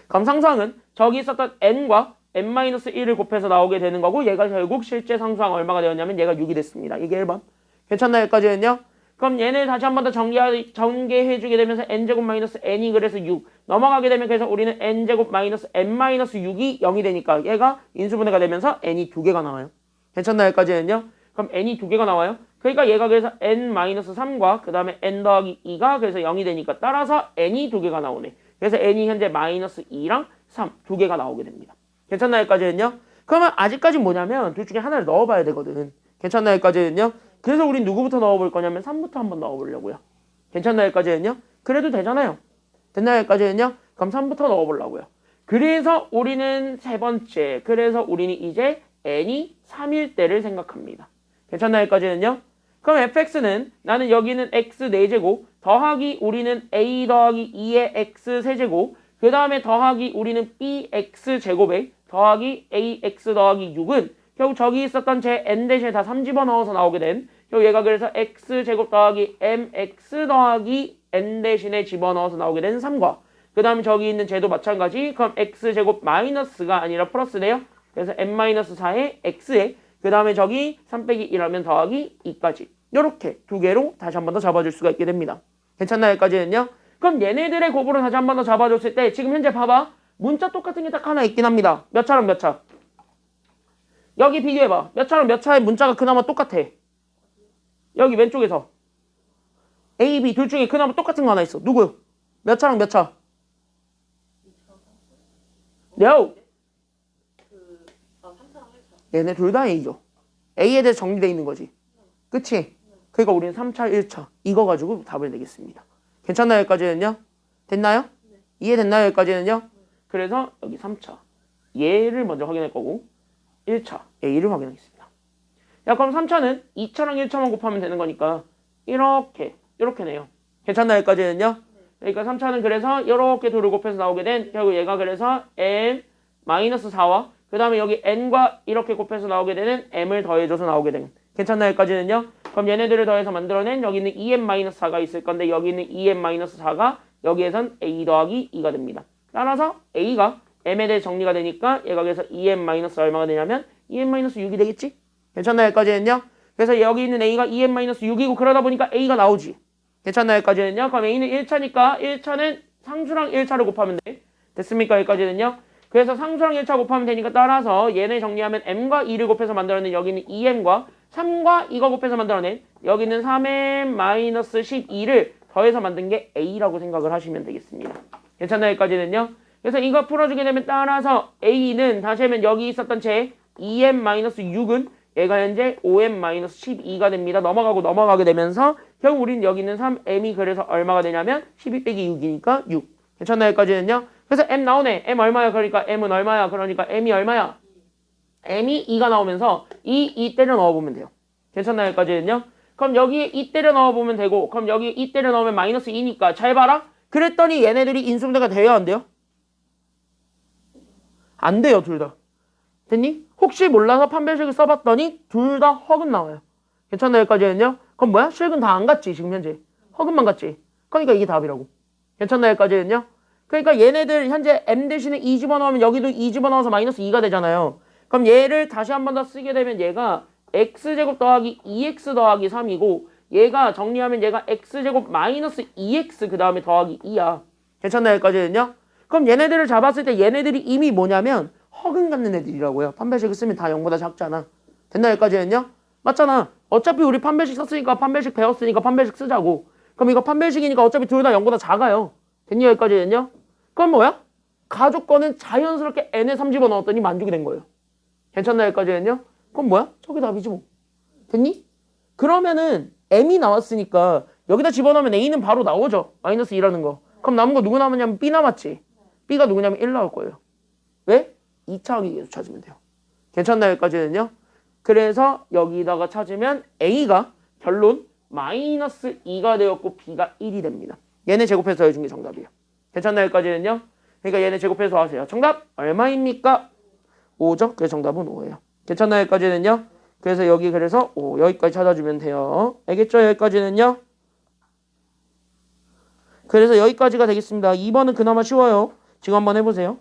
그럼 상수항은 저기 있었던 n과 n-1을 곱해서 나오게 되는 거고 얘가 결국 실제 상수항 얼마가 되었냐면 얘가 6이 됐습니다. 이게 1번. 괜찮나요? 여기까지는요? 그럼 얘를 다시 한 번 더 전개해주게 되면서 n제곱 마이너스 n이 그래서 6 넘어가게 되면 그래서 우리는 n제곱 마이너스 n-6이 0이 되니까 얘가 인수분해가 되면서 n이 2개가 나와요. 괜찮나요? 여기까지는요? 그럼 n이 2개가 나와요. 그러니까 얘가 그래서 n-3과 그 다음에 n 더하기 2가 그래서 0이 되니까 따라서 n이 2개가 나오네. 그래서 n이 현재 마이너스 2랑 3 2개가 나오게 됩니다. 괜찮나요? 여기까지는요? 그러면 아직까지 뭐냐면 둘 중에 하나를 넣어봐야 되거든. 괜찮나요? 여기까지는요? 그래서 우린 누구부터 넣어볼 거냐면 3부터 한번 넣어보려고요. 괜찮나요? 여기까지는요? 그래도 되잖아요. 됐나요? 여기까지는요? 그럼 3부터 넣어보려고요. 그래서 우리는 세 번째. 그래서 우리는 이제 n이 3일 때를 생각합니다. 괜찮나요? 여기까지는요? 그럼 fx는 나는 여기는 x 4제곱 더하기 우리는 a 더하기 2의 x 세제곱 그 다음에 더하기 우리는 bx 제곱에 더하기 ax 더하기 6은 결국 저기 있었던 제 n 대신에 다 3 집어넣어서 나오게 된 결국 얘가 그래서 x 제곱 더하기 mx 더하기 n 대신에 집어넣어서 나오게 된 3과 그 다음에 저기 있는 쟤도 마찬가지. 그럼 x 제곱 마이너스가 아니라 플러스네요. 그래서 n-4에 x에 그 다음에 저기 3 빼기 1하면 더하기 2까지 이렇게 두 개로 다시 한 번 더 잡아줄 수가 있게 됩니다. 괜찮나요? 여기까지는요? 그럼 얘네들의 곱으로 다시 한 번 더 잡아줬을 때 지금 현재 봐봐. 문자 똑같은 게 딱 하나 있긴 합니다. 몇 차랑 몇 차? 여기 비교해봐. 몇 차랑 몇 차의 문자가 그나마 똑같아. 여기 왼쪽에서 A, B 둘 중에 그나마 똑같은 거 하나 있어. 누구? 몇 차랑 몇 차? No. 3차랑 1차. 얘네 둘 다 A죠. A에 대해 정리되어 있는 거지. 그치? 그러니까 우리는 3차, 1차 이거 가지고 답을 내겠습니다. 괜찮나요? 여기까지는요? 됐나요? 네. 이해됐나요? 여기까지는요? 그래서 여기 3차 얘를 먼저 확인할 거고 1차 A를 확인하겠습니다. 야 그럼 3차는 2차랑 1차만 곱하면 되는 거니까 이렇게 네요. 괜찮나요? 여기까지는요? 그러니까 3차는 그래서 이렇게 둘을 곱해서 나오게 된 결국 얘가 그래서 m-4와 그 다음에 여기 n과 이렇게 곱해서 나오게 되는 m을 더해줘서 나오게 된 괜찮나요? 여기까지는요? 그럼 얘네들을 더해서 만들어낸 여기는 2m-4가 있을 건데 여기는 2m-4가 여기에선 a 더하기 2가 됩니다. 따라서 a가 m에 대해 정리가 되니까 얘가 그래서 2m- 얼마가 되냐면 2m-6이 되겠지? 괜찮나요? 여기까지는요? 그래서 여기 있는 a가 2m-6이고 그러다 보니까 a가 나오지. 괜찮나요? 여기까지는요? 그럼 a는 1차니까 1차는 상수랑 1차를 곱하면 돼. 됐습니까? 여기까지는요? 그래서 상수랑 1차 곱하면 되니까 따라서 얘네 정리하면 m과 2를 곱해서 만들어낸 여기는 2m과 3과 이거 곱해서 만들어낸 여기는 3m-12를 더해서 만든 게 a라고 생각을 하시면 되겠습니다. 괜찮나요? 여기까지는요? 그래서 이거 풀어주게 되면 따라서 a는 다시 하면 여기 있었던 제 2m-6은 얘가 현재 5m-12가 됩니다. 넘어가게 되면서 결국 우린 여기 있는 3m이 그래서 얼마가 되냐면 12 빼기 6이니까 6. 괜찮나요? 여기까지는요? 그래서 m 나오네. m 얼마야? 그러니까 m은 얼마야? 그러니까 m이 얼마야? m이 2가 나오면서 2 때려 넣어보면 돼요. 괜찮나요? 여기까지는요? 그럼 여기에 2 때려 넣어보면 되고 그럼 여기에 2 때려 넣으면 마이너스 2니까 잘 봐라. 그랬더니 얘네들이 인수분해가 돼요? 안 돼요? 안 돼요. 둘 다. 됐니? 혹시 몰라서 판별식을 써봤더니 둘 다 허근 나와요. 괜찮나요? 여기까지는요? 그럼 뭐야? 실근 다 안 갔지 지금 현재. 허근만 갔지. 그러니까 이게 답이라고. 괜찮나요? 여기까지는요? 그러니까 얘네들 현재 m 대신에 2 집어넣으면 여기도 2 집어넣어서 마이너스 2가 되잖아요. 그럼 얘를 다시 한 번 더 쓰게 되면 얘가 x제곱 더하기 2x 더하기 3이고 얘가 정리하면 얘가 x제곱 마이너스 2x 그 다음에 더하기 2야. 괜찮나요? 여기까지는요? 그럼 얘네들을 잡았을 때 얘네들이 이미 뭐냐면 허근 갖는 애들이라고요. 판별식을 쓰면 다 0보다 작잖아. 됐나요? 여기까지는요? 맞잖아. 어차피 우리 판별식 썼으니까 판별식 배웠으니까 판별식 쓰자고. 그럼 이거 판별식이니까 어차피 둘 다 0보다 작아요. 됐니? 여기까지는요? 그럼 뭐야? 가족권은 자연스럽게 n에 3 집어넣었더니 만족이 된 거예요. 괜찮나요? 여기까지는요? 그럼 뭐야? 저게 답이지 뭐. 됐니? 그러면은 m이 나왔으니까 여기다 집어넣으면 a는 바로 나오죠. 마이너스 2라는 거. 그럼 남은 거 누구 남았냐면 b 남았지. b가 누구냐면 1 나올 거예요. 왜? 2차 하기 계속 찾으면 돼요. 괜찮나요? 여기까지는요? 그래서 여기다가 찾으면 a가 결론 마이너스 2가 되었고 b가 1이 됩니다. 얘네 제곱해서 더해준 게 정답이에요. 괜찮나요? 여기까지는요? 그러니까 얘네 제곱해서 하세요. 정답 얼마입니까? 5죠? 그래서 정답은 5예요. 괜찮나요? 여기까지는요? 그래서 여기 그래서 여기까지 찾아주면 돼요. 알겠죠? 여기까지는요. 그래서 여기까지가 되겠습니다. 2번은 그나마 쉬워요. 지금 한번 해보세요.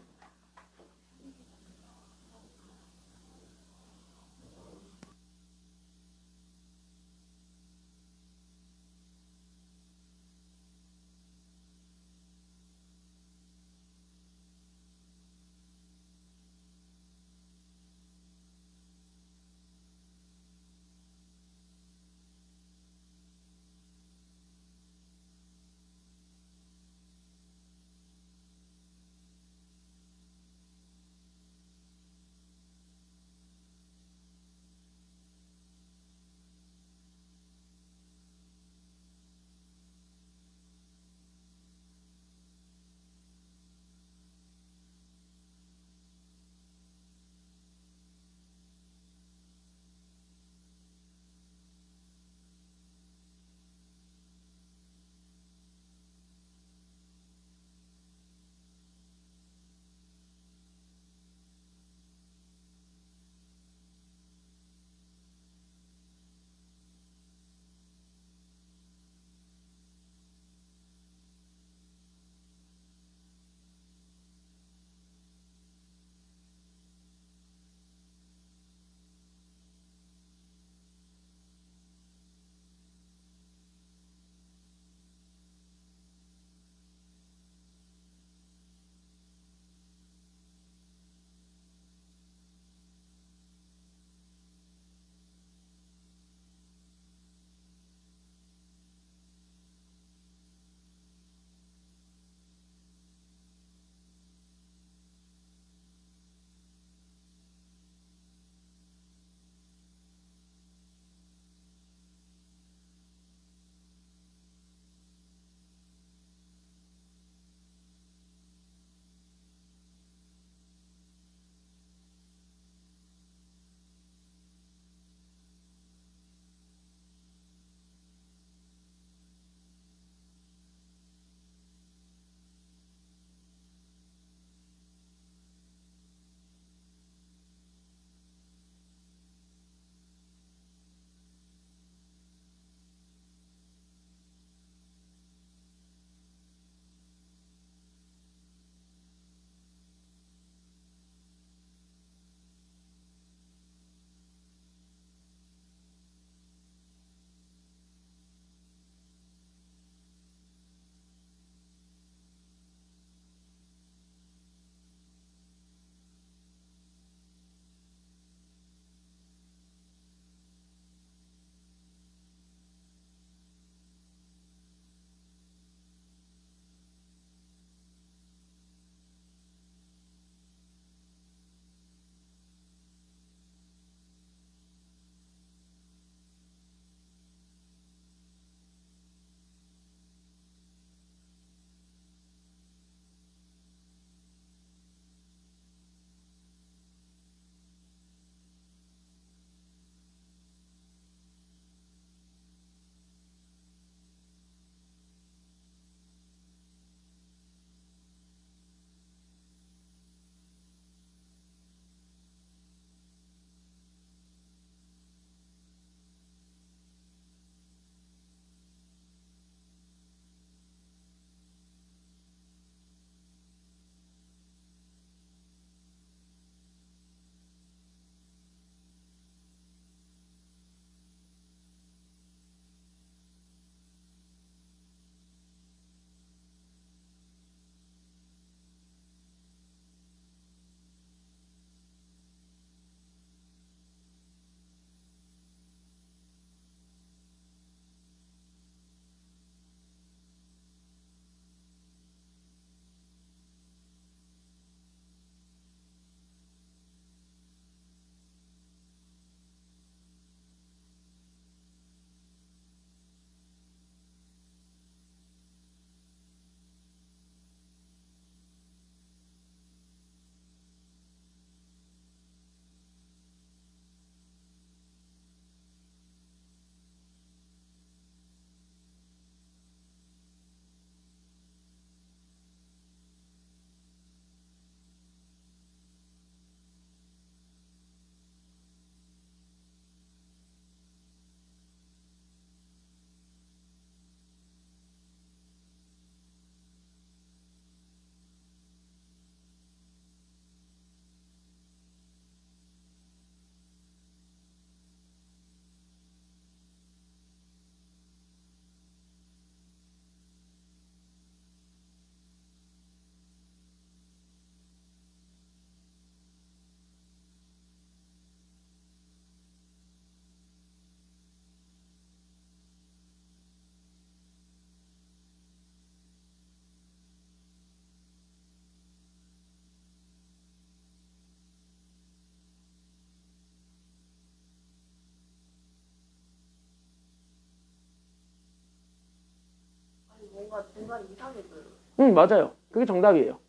아, 중간 이상해져요. 응, 맞아요. 그게 정답이에요.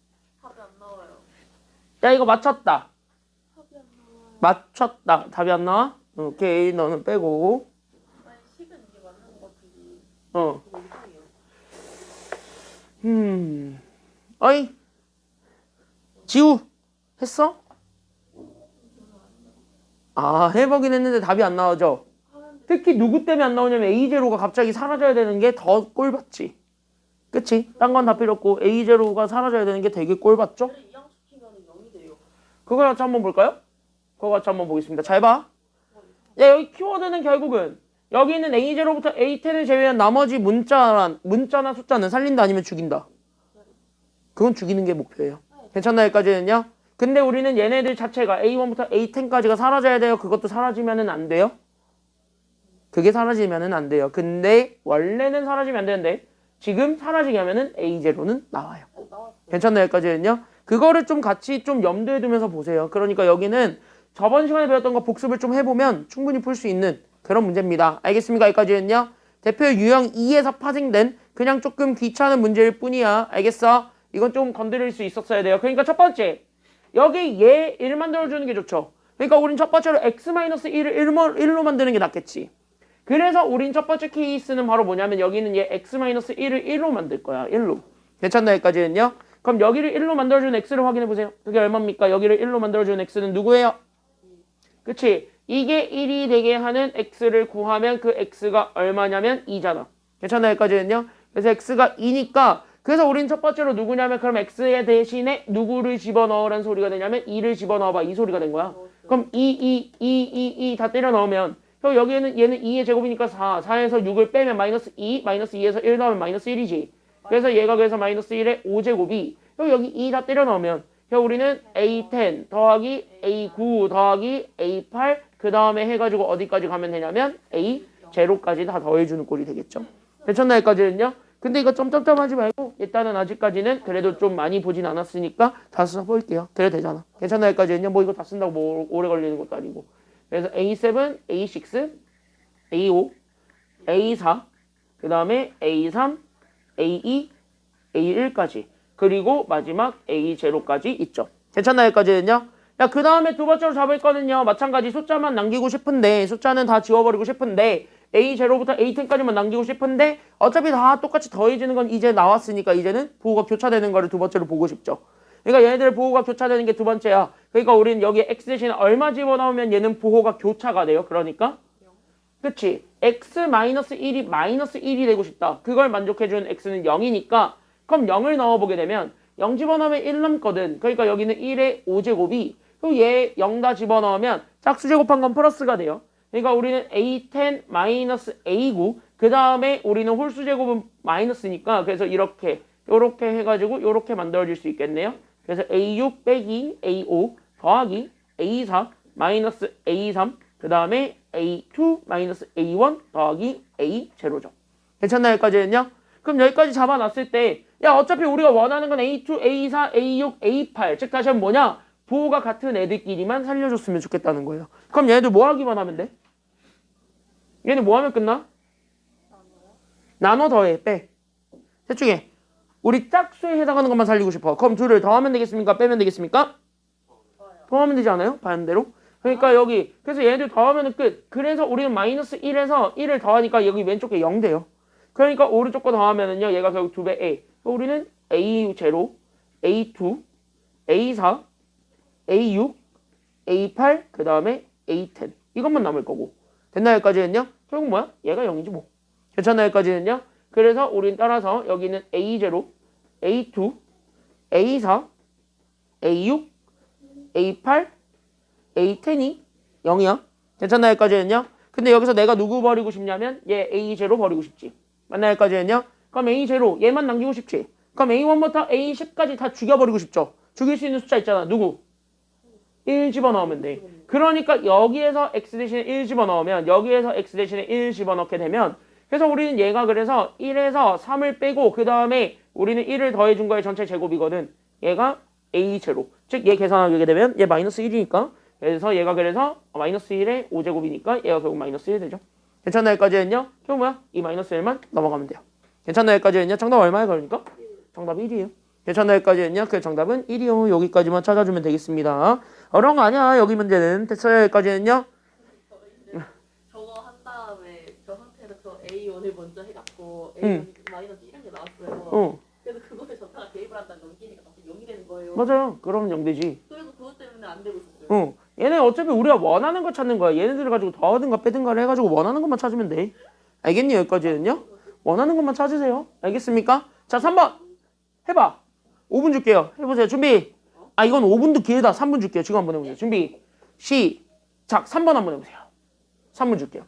답이 안 나와요. 야, 이거 맞췄다. 답이 안 나와요. 맞췄다. 답이 안 나와? 오케이, 너는 빼고. 아니, 식은 이게 맞는 것 같은데. 어. 이거 이상해요. 어이. 지우. 했어? 아, 해보긴 했는데 답이 안 나오죠? 특히 누구 때문에 안 나오냐면 A0가 갑자기 사라져야 되는 게 더 꼴받지. 그치? 딴 건 다 필요 없고 A0가 사라져야 되는 게 되게 꼴받죠? 근데 이항 시키면 0이 돼요. 그거 같이 한번 볼까요? 그거 같이 한번 보겠습니다. 잘 봐. 야, 여기 키워드는 결국은 여기 있는 A0부터 A10을 제외한 나머지 문자나 숫자는 살린다 아니면 죽인다. 그건 죽이는 게 목표예요. 괜찮나 여기까지는요? 근데 우리는 얘네들 자체가 A1부터 A10까지가 사라져야 돼요. 그것도 사라지면은 안 돼요. 그게 사라지면은 안 돼요. 근데 원래는 사라지면 안 되는데 지금 사라지게 하면은 A0는 나와요. 괜찮나 여기까지는요? 그거를 좀 같이 좀 염두에 두면서 보세요. 그러니까 여기는 저번 시간에 배웠던 거 복습을 좀 해보면 충분히 풀 수 있는 그런 문제입니다. 알겠습니까? 여기까지는요? 대표 유형 2에서 파생된 그냥 조금 귀찮은 문제일 뿐이야. 알겠어? 이건 좀 건드릴 수 있었어야 돼요. 그러니까 첫 번째, 여기 얘 1 만들어주는 게 좋죠. 그러니까 우린 첫 번째로 x-1을 1로 만드는 게 낫겠지. 그래서 우린 첫 번째 케이스는 바로 뭐냐면 여기는 얘 x-1을 1로 만들 거야. 1로. 괜찮나 여기까지는요? 그럼 여기를 1로 만들어준 x를 확인해 보세요. 그게 얼마입니까? 여기를 1로 만들어준 x는 누구예요? 그치? 이게 1이 되게 하는 x를 구하면 그 x가 얼마냐면 2잖아. 괜찮나 여기까지는요? 그래서 x가 2니까 그래서 우린 첫 번째로 누구냐면 그럼 x의 대신에 누구를 집어넣으라는 소리가 되냐면 2를 집어넣어봐. 이 소리가 된 거야. 그럼 2 다 때려 넣으면 여기에는 얘는 2의 제곱이니까 4에서 6을 빼면 마이너스 2, 마이너스 2에서 1 넣으면 마이너스 1이지. 그래서 얘가 그래서 마이너스 1의 5제곱이 여기 2 다 때려 넣으면 우리는 A10 더하기 A9 더하기 A8 그 다음에 해가지고 어디까지 가면 되냐면 A0까지 다 더해주는 꼴이 되겠죠. 괜찮나 여기까지는요? 근데 이거 점점점 하지 말고 일단은 아직까지는 그래도 좀 많이 보진 않았으니까 다 써볼게요. 그래도 되잖아. 괜찮나 여기까지는요? 뭐 이거 다 쓴다고 뭐 오래 걸리는 것도 아니고. 그래서 A7, A6, A5, A4 그 다음에 A3, A2, A1까지 그리고 마지막 A0까지 있죠. 괜찮나 여기까지는요? 야, 그 다음에 두 번째로 잡을 거는요. 마찬가지 숫자만 남기고 싶은데 숫자는 다 지워버리고 싶은데 A0부터 A10까지만 남기고 싶은데 어차피 다 똑같이 더해지는 건 이제 나왔으니까 이제는 부호가 교차되는 거를 두 번째로 보고 싶죠. 그러니까 얘네들 부호가 교차되는 게 두 번째야. 그러니까 우리는 여기에 x 대신에 얼마 집어넣으면 얘는 부호가 교차가 돼요. 그러니까 그치? x-1이 마이너스 1이 되고 싶다. 그걸 만족해주는 x는 0이니까 그럼 0을 넣어보게 되면 0 집어넣으면 1 남거든. 그러니까 여기는 1의 5제곱이 얘 0 다 집어넣으면 짝수 제곱한 건 플러스가 돼요. 그러니까 우리는 A10 마이너스 A9 그 다음에 우리는 홀수 제곱은 마이너스니까 그래서 이렇게 요렇게 해가지고 요렇게 만들어질 수 있겠네요. 그래서 A6 빼기 A5 더하기 A4 마이너스 A3 그 다음에 A2 마이너스 A1 더하기 A0죠. 괜찮나요? 여기까지는요? 그럼 여기까지 잡아놨을 때 야 어차피 우리가 원하는 건 A2, A4, A6, A8 즉 다시 한번 뭐냐? 부호가 같은 애들끼리만 살려줬으면 좋겠다는 거예요. 그럼 얘네들 뭐 하기만 하면 돼? 얘네 뭐 하면 끝나? 나눠 더해 빼. 셋 중에 우리 짝수에 해당하는 것만 살리고 싶어. 그럼 둘을 더하면 되겠습니까? 빼면 되겠습니까? 더하면 되지 않아요? 반대로. 그러니까 여기 그래서 얘네들 더하면 끝. 그래서 우리는 마이너스 1에서 1을 더하니까 여기 왼쪽에 0 돼요. 그러니까 오른쪽 거 더하면은요 얘가 결국 2배 A. 우리는 A0, A2, A4, A6, A8 그 다음에 A10 이것만 남을 거고. 됐나요? 여기까지는요? 결국 뭐야? 얘가 0이지 뭐. 괜찮나요? 여기까지는요? 그래서 우린 따라서 여기는 A0, A2, A4, A6, A8, A10이 0이야. 괜찮나요? 여기까지는요? 근데 여기서 내가 누구 버리고 싶냐면 얘 A0 버리고 싶지. 맞나요? 여기까지는요? 그럼 A0 얘만 남기고 싶지. 그럼 A1부터 A10까지 다 죽여버리고 싶죠. 죽일 수 있는 숫자 있잖아. 누구? 1 집어넣으면 돼. 그러니까 여기에서 x 대신에 1 집어넣으면 여기에서 x 대신에 1 집어넣게 되면 그래서 우리는 얘가 그래서 1에서 3을 빼고 그 다음에 우리는 1을 더해준 거의 전체 제곱이거든. 얘가 A0. 즉 얘 계산하게 되면 얘 마이너스 1이니까 그래서 얘가 그래서 마이너스 1의 5제곱이니까 얘가 결국 마이너스 1 되죠. 괜찮나요? 여기까지는요? 결국 뭐야? 이 마이너스 1만 넘어가면 돼요. 괜찮나요? 여기까지는요? 정답 얼마예요? 그러니까? 정답 1이에요. 괜찮나요? 여기까지는요? 그 정답은 1이요. 여기까지만 찾아주면 되겠습니다. 어려운 거 아니야. 여기 문제는. 됐어요? 여기까지는요? 저거 한 다음에 저 상태에서 A1을 먼저 해갖고 응. A1 마이너스 1한 게 나왔어요. 어. 그래서 그거를 전자가 대입을 한다는 넘기니까 갑자기 0이 되는 거예요. 맞아요. 그럼 0되지. 그래서 그것 때문에 안 되고 있었어요. 어. 얘네 어차피 우리가 원하는 거 찾는 거야. 얘네들을 가지고 더하든가 빼든가를 해가지고 원하는 것만 찾으면 돼. 알겠니? 여기까지는요? 원하는 것만 찾으세요. 알겠습니까? 자, 3번. 해봐. 5분 줄게요. 해보세요. 준비. 아, 이건 5분도 길다. 3분 줄게요. 지금 한번 해보세요. 준비. 시작. 3번 한번 해보세요. 3분 줄게요.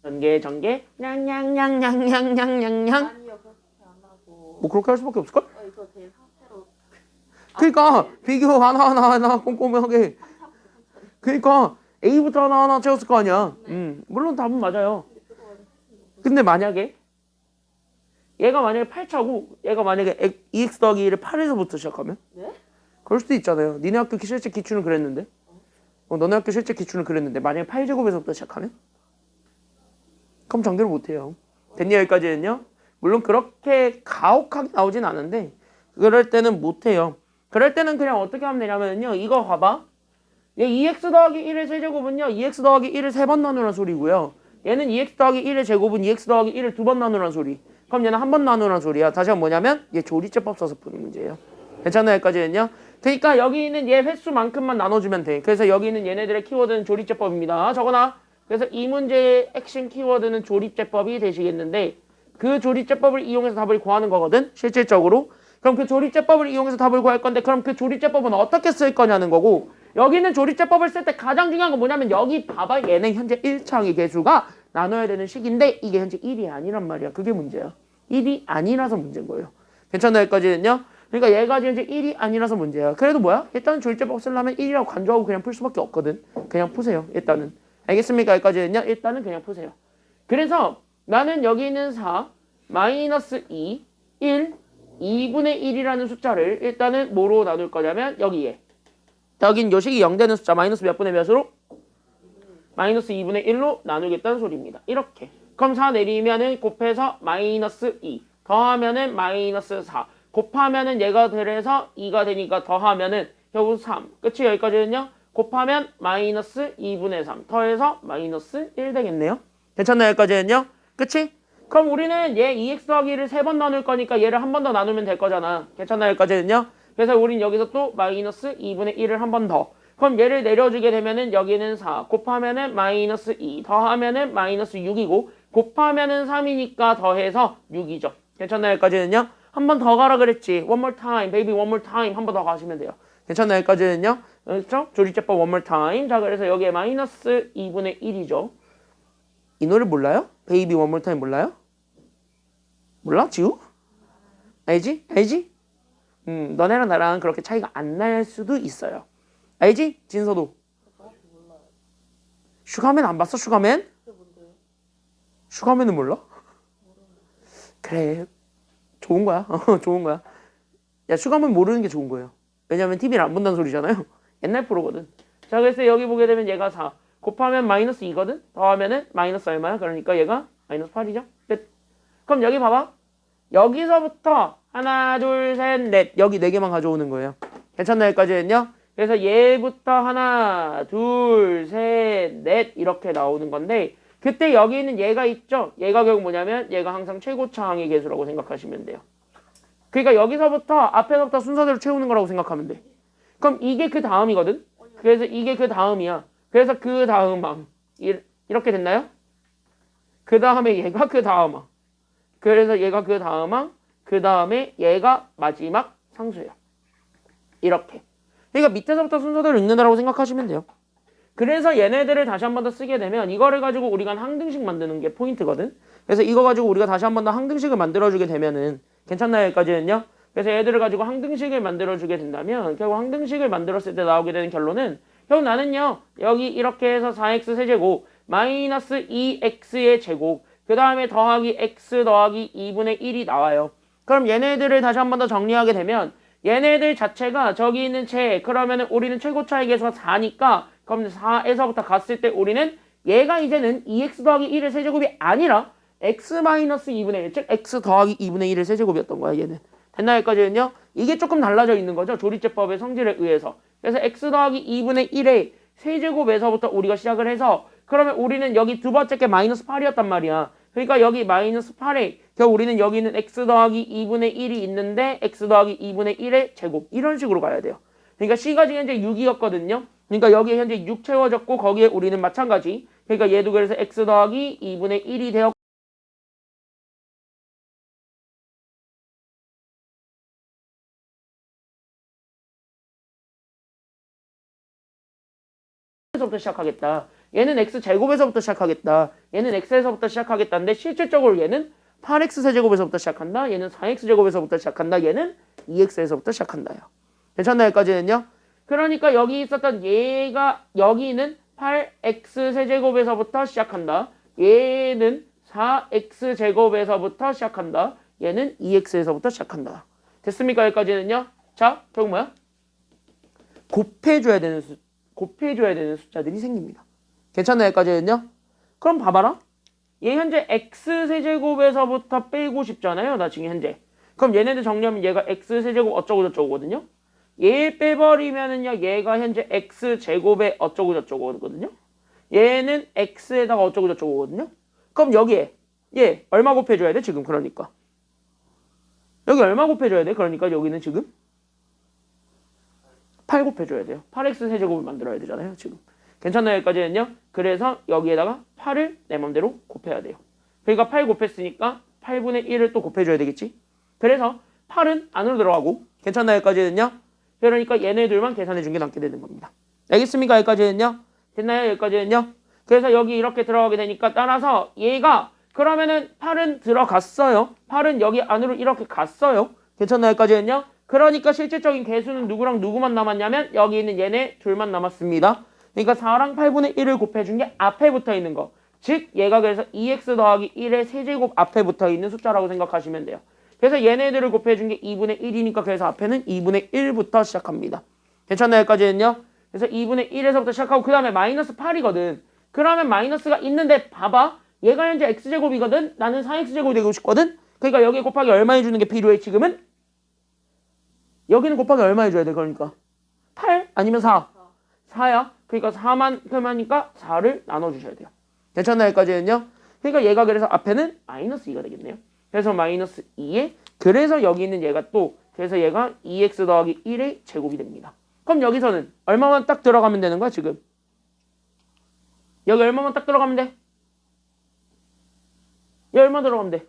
전개 냥냥냥냥냥냥냥냥. 아니요, 그렇게 안 하고. 뭐 그렇게 할 수밖에 없을걸? 이거 제 상태로. 아, 제 상태로. 그러니까 비교 하나하나 꼼꼼하게. 그러니까 A 부터 하나하나 채웠을 거 아니야. 그러니까 얘네들을 가지고 더하든가 빼든가를 해가지고 원하는 것만 찾으면 돼. 알겠습니까? 자, 4번. 물론 답은 맞아요. 근데 만약에 얘가 만약에 8차고 얘가 만약에 2x 더하기 1을 8에서부터 시작하면? 네? 그럴 수도 있잖아요. 니네 학교 실제 기출은 그랬는데. 너네 학교 실제 기출은 그랬는데 만약에 8제곱에서부터 시작하면? 그럼 전개를 못해요. 됐니 여기까지는요? 물론 그렇게 가혹하게 나오진 않은데 그럴 때는 못해요. 그럴 때는 그냥 어떻게 하면 되냐면요. 이거 봐봐. 얘 2x 더하기 1의 세제곱은요. 2x 더하기 1을 3번 나누란 소리고요. 얘는 2x 더하기 1의 제곱은 2x 더하기 1을 2번 나누란 소리. 그럼 얘는 한 번 나누란 소리야. 다시 한번 뭐냐면 얘 조리제법 써서 푸는 문제예요. 괜찮아요? 여기까지는요? 그러니까 여기 있는 얘 횟수만큼만 나눠주면 돼. 그래서 여기 있는 얘네들의 키워드는 조리제법입니다. 적어놔. 그래서 이 문제의 핵심 키워드는 조리제법이 되시겠는데 그 조리제법을 이용해서 답을 구하는 거거든. 실질적으로. 그럼 그 조리제법을 이용해서 답을 구할 건데 그럼 그 조리제법은 어떻게 쓸 거냐는 거고 여기는 조리제법을 쓸 때 가장 중요한 건 뭐냐면 여기 봐봐. 얘는 현재 1창의 개수가 나눠야 되는 식인데 이게 현재 1이 아니란 말이야. 그게 문제야. 1이 아니라서 문제인 거예요. 괜찮나요? 여기까지는요? 그러니까 얘가 현재 1이 아니라서 문제야. 그래도 뭐야? 일단은 조리제법 쓰려면 1이라고 간주하고 그냥 풀 수밖에 없거든. 그냥 푸세요. 일단은. 알겠습니까? 여기까지는요? 일단은 그냥 푸세요. 그래서 나는 여기 있는 4, 마이너스 2, 1, 2분의 1이라는 숫자를 일단은 뭐로 나눌 거냐면 여기에. 여긴 요식이 0 되는 숫자 마이너스 몇 분의 몇으로? 마이너스 2분의 1로 나누겠다는 소리입니다. 이렇게. 그럼 4 내리면은 곱해서 마이너스 2 더하면은 마이너스 4 곱하면은 얘가 그래서 2가 되니까 더하면은 결국 3 끝이 여기까지는요. 곱하면 마이너스 2분의 3 더해서 마이너스 1 되겠네요. 괜찮나요? 여기까지는요. 끝이? 그럼 우리는 얘 2x 더하기를 3번 나눌 거니까 얘를 한 번 더 나누면 될 거잖아. 괜찮나요? 여기까지는요. 그래서 우린 여기서 또 마이너스 2분의 1을 한 번 더. 그럼 얘를 내려주게 되면은 여기는 4 곱하면은 마이너스 2 더하면은 마이너스 6이고 곱하면은 3이니까 더해서 6이죠. 괜찮나요? 여기까지는요. 한 번 더 가라 그랬지. One more time, baby, one more time. 한 번 더 가시면 돼요. 괜찮나요? 여기까지는요. 그렇죠? 조리제법 one more time. 자, 그래서 여기에 마이너스 2분의 1이죠. 이 노래 몰라요? 베이비 one more time 몰라요? 몰라? 지우? 알지? 알지? 너네랑 나랑 그렇게 차이가 안 날 수도 있어요. 알지? 진서도. 슈가맨 안 봤어? 슈가맨? 슈가맨은 몰라? 그래. 좋은 거야. 좋은 거야. 야, 슈가맨 모르는 게 좋은 거예요. 왜냐면 TV를 안 본다는 소리잖아요. 옛날 프로거든. 자, 그래서 여기 보게 되면 얘가 4 곱하면 마이너스 2거든. 더하면은 마이너스 얼마야? 그러니까 얘가 마이너스 8이죠. 끝. 그럼 여기 봐봐. 여기서부터 하나, 둘, 셋, 넷. 여기 4개만 가져오는 거예요. 괜찮나요? 여기까지는요? 그래서 얘부터 하나, 둘, 셋, 넷 이렇게 나오는 건데 그때 여기 있는 얘가 있죠? 얘가 결국 뭐냐면 얘가 항상 최고차항의 개수라고 생각하시면 돼요. 그러니까 여기서부터 앞에서부터 순서대로 채우는 거라고 생각하면 돼. 그럼 이게 그 다음이거든? 그래서 이게 그 다음이야. 그래서 그 다음 항. 이렇게 됐나요? 그 다음에 얘가 그 다음 항. 그래서 얘가 그 다음 항. 그 다음에 얘가 마지막 상수예요. 이렇게. 그러니까 밑에서부터 순서대로 읽는다라고 생각하시면 돼요. 그래서 얘네들을 다시 한 번 더 쓰게 되면 이거를 가지고 우리가 항등식 만드는 게 포인트거든. 그래서 이거 가지고 우리가 다시 한 번 더 항등식을 만들어주게 되면은 괜찮나요? 여기까지는요? 그래서 얘들을 가지고 항등식을 만들어주게 된다면 결국 항등식을 만들었을 때 나오게 되는 결론은 결국 나는요. 여기 이렇게 해서 4x 세제곱 마이너스 2x의 제곱 그 다음에 더하기 x 더하기 2분의 1이 나와요. 그럼 얘네들을 다시 한 번 더 정리하게 되면 얘네들 자체가 저기 있는 그러면은 우리는 최고차의 개수가 4니까 그럼 4에서부터 갔을 때 우리는 얘가 이제는 2x 더하기 1의 세제곱이 아니라 x-2분의 1, 즉 x 더하기 2분의 1의 세제곱이었던 거야 얘는. 됐나요? 여기까지는요? 이게 조금 달라져 있는 거죠. 조리제법의 성질에 의해서. 그래서 x 더하기 2분의 1의 세제곱에서부터 우리가 시작을 해서 그러면 우리는 여기 두 번째 게 마이너스 8이었단 말이야. 그러니까 여기 마이너스 8에 결국 우리는 여기는 x 더하기 2분의 1이 있는데 x 더하기 2분의 1의 제곱 이런 식으로 가야 돼요. 그러니까 C가 지금 현재 6이었거든요. 그러니까 여기에 현재 6 채워졌고 거기에 우리는 마찬가지. 그러니까 얘도 그래서 x 더하기 2분의 1이 되었고 부터 시작하겠다. 얘는 x 제곱에서부터 시작하겠다. 얘는 x에서부터 시작하겠다는데 실질적으로 얘는 8x 세제곱에서부터 시작한다. 얘는 4x 제곱에서부터 시작한다. 얘는 2x에서부터 시작한다요. 괜찮나요? 여기까지는요? 그러니까 여기 있었던 얘가 여기는 8x 세제곱에서부터 시작한다. 얘는 4x 제곱에서부터 시작한다. 얘는 2x에서부터 시작한다. 됐습니까? 여기까지는요. 자, 결국 뭐야? 곱해줘야 되는 숫자들이 생깁니다. 괜찮나요? 여기까지는요. 그럼 봐봐라. 얘 현재 x세제곱에서부터 빼고 싶잖아요. 나 지금 현재. 그럼 얘네들 정리하면 얘가 x세제곱 어쩌고 저쩌고거든요. 얘 빼버리면은요. 얘가 현재 x제곱에 어쩌고 저쩌고거든요. 얘는 x에다가 어쩌고 저쩌고거든요. 그럼 여기에 얘 얼마 곱해줘야 돼? 지금 그러니까. 여기 얼마 곱해줘야 돼? 그러니까 여기는 지금 8 곱해줘야 돼요. 8x 세제곱을 만들어야 되잖아요. 지금. 괜찮나요? 여기까지는요. 그래서 여기에다가 8을 내 맘대로 곱해야 돼요. 그러니까 8 곱했으니까 8분의 1을 또 곱해줘야 되겠지. 그래서 8은 안으로 들어가고 괜찮나요? 여기까지는요. 그러니까 얘네들만 계산해준 게 남게 되는 겁니다. 알겠습니까? 여기까지는요. 됐나요? 여기까지는요. 그래서 여기 이렇게 들어가게 되니까 따라서 얘가 그러면은 8은 들어갔어요. 8은 여기 안으로 이렇게 갔어요. 괜찮나요? 여기까지는요. 그러니까 실질적인 개수는 누구랑 누구만 남았냐면 여기 있는 얘네 둘만 남았습니다. 그러니까 4랑 8분의 1을 곱해준 게 앞에 붙어 있는 거. 즉 얘가 그래서 2x 더하기 1의 세제곱 앞에 붙어 있는 숫자라고 생각하시면 돼요. 그래서 얘네들을 곱해준 게 2분의 1이니까 그래서 앞에는 2분의 1부터 시작합니다. 괜찮나요? 여기까지는요. 그래서 2분의 1에서부터 시작하고 그 다음에 마이너스 8이거든. 그러면 마이너스가 있는데 봐봐. 얘가 현재 x제곱이거든. 나는 4x제곱이 되고 싶거든. 그러니까 여기 곱하기 얼마 해주는 게 필요해 지금은? 여기는 곱하기 얼마 해줘야 돼? 그러니까 8 아니면 4? 4야. 그러니까 4만큼 하니까 4를 나눠주셔야 돼요. 괜찮나요? 여기까지는요. 그러니까 얘가 그래서 앞에는 마이너스 2가 되겠네요. 그래서 마이너스 2에 그래서 여기 있는 얘가 또 그래서 얘가 2x 더하기 1의 제곱이 됩니다. 그럼 여기서는 얼마만 딱 들어가면 되는 거야 지금? 여기 얼마만 딱 들어가면 돼? 얘 얼마 들어가면 돼?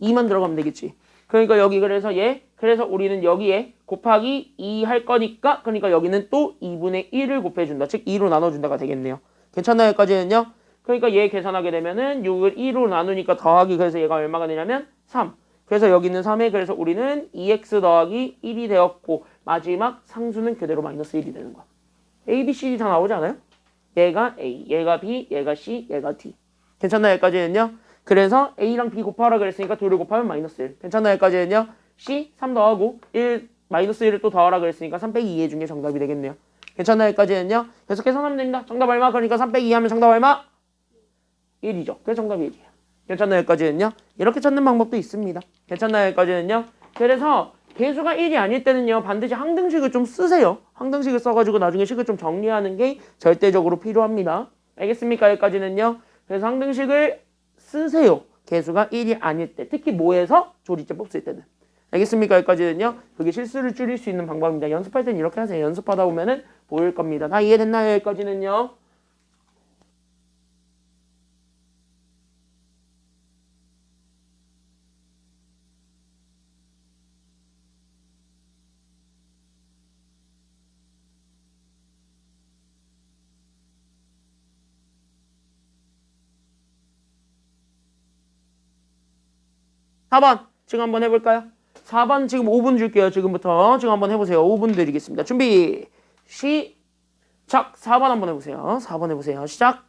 2만 들어가면 되겠지. 그러니까 여기 그래서 그래서 우리는 여기에 곱하기 2 할 거니까 그러니까 여기는 또 2분의 1을 곱해준다. 즉 2로 나눠준다가 되겠네요. 괜찮나요? 여기까지는요? 그러니까 얘 계산하게 되면은 6을 2로 나누니까 더하기 그래서 얘가 얼마가 되냐면 3. 그래서 여기는 3에 그래서 우리는 2x 더하기 1이 되었고 마지막 상수는 그대로 마이너스 1이 되는 거야. A, B, C, D 다 나오지 않아요? 얘가 A, 얘가 B, 얘가 C, 얘가 D. 괜찮나요? 여기까지는요? 그래서 A랑 B 곱하라 그랬으니까 2를 곱하면 마이너스 1. 괜찮나요? 여기까지는요? C 3 더하고 1 마이너스 1을 또 더하라 그랬으니까 3 빼기 2 해준 게 정답이 되겠네요. 괜찮나요? 여기까지는요? 계속 계산하면 됩니다. 정답 얼마? 그러니까 3 빼기 2 하면 정답 얼마? 1이죠. 그래서 정답이 1이에요. 괜찮나요? 여기까지는요? 이렇게 찾는 방법도 있습니다. 괜찮나요? 여기까지는요? 그래서 개수가 1이 아닐 때는요. 반드시 항등식을 좀 쓰세요. 항등식을 써가지고 나중에 식을 좀 정리하는 게 절대적으로 필요합니다. 알겠습니까? 여기까지는요. 그래서 항등식을 쓰세요. 개수가 1이 아닐 때. 특히 모에서 조리째 뽑을 때는. 알겠습니까? 여기까지는요. 그게 실수를 줄일 수 있는 방법입니다. 연습할 때는 이렇게 하세요. 연습하다 보면은 보일 겁니다. 다 이해됐나요? 여기까지는요. 4번 지금 한번 해볼까요? 4번 지금 5분 줄게요. 지금부터 지금 한번 해보세요. 5분 드리겠습니다. 준비 시작. 4번 한번 해보세요. 4번 해보세요. 시작.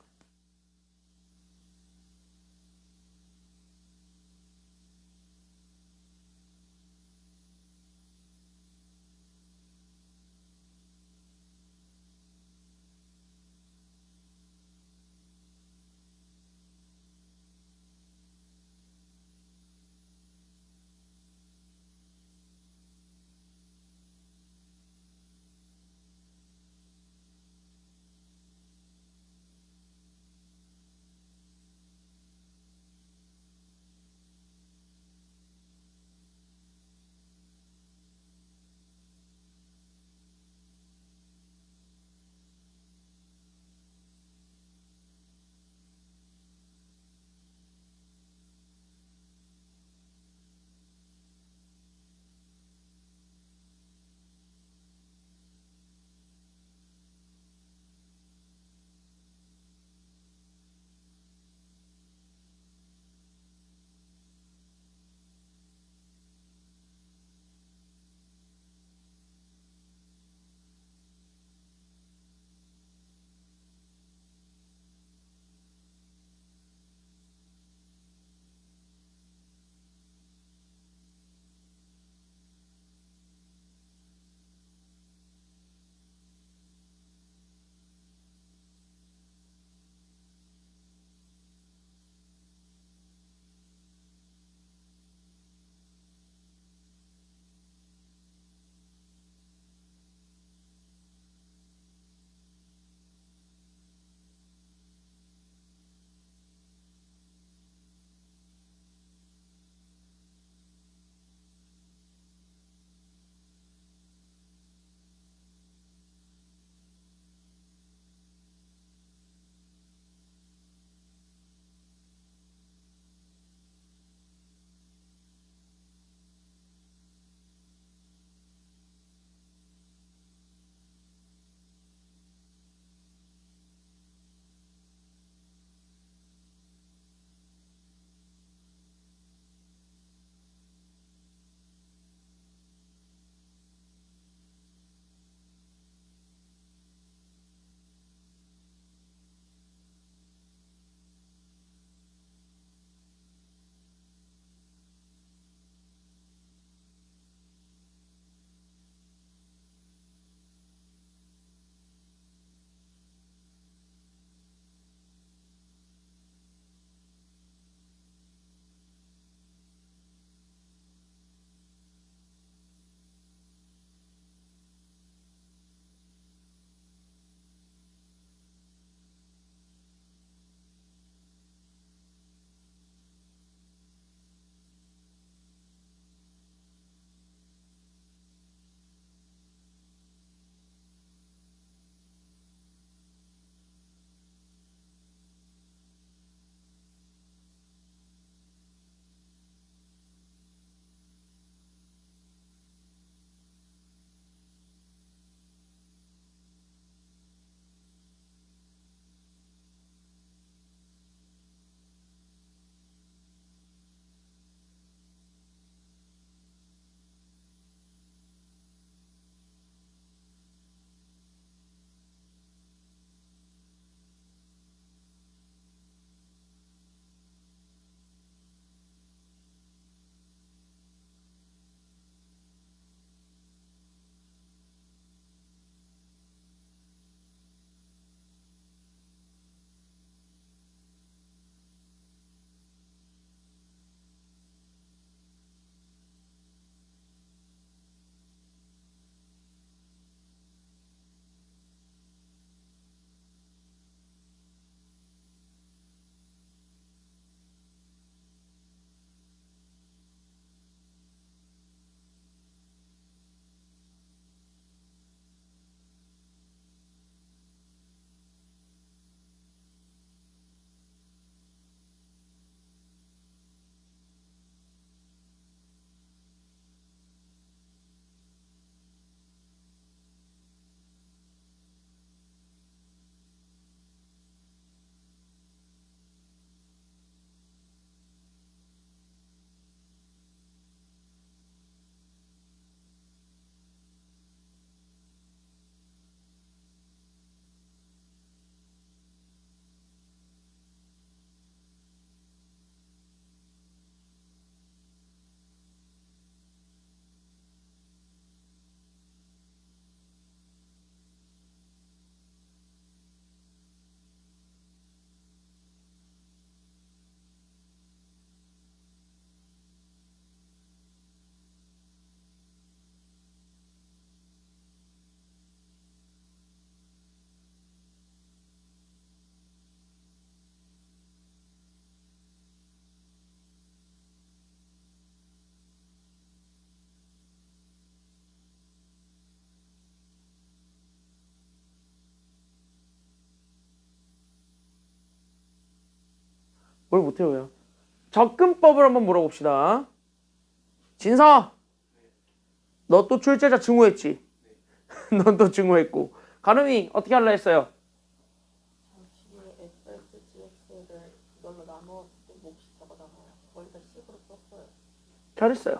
뭘 못해요? 접근법을 한번 물어봅시다. 진서, 너 또 출제자 증오했지? 넌 또 증오했고. 가름이 어떻게 할라 했어요? 뒤에 fx, gx를 이걸로 나누었을 때 몫이 저거잖아요. 거기다 식으로 썼어요. 잘했어요.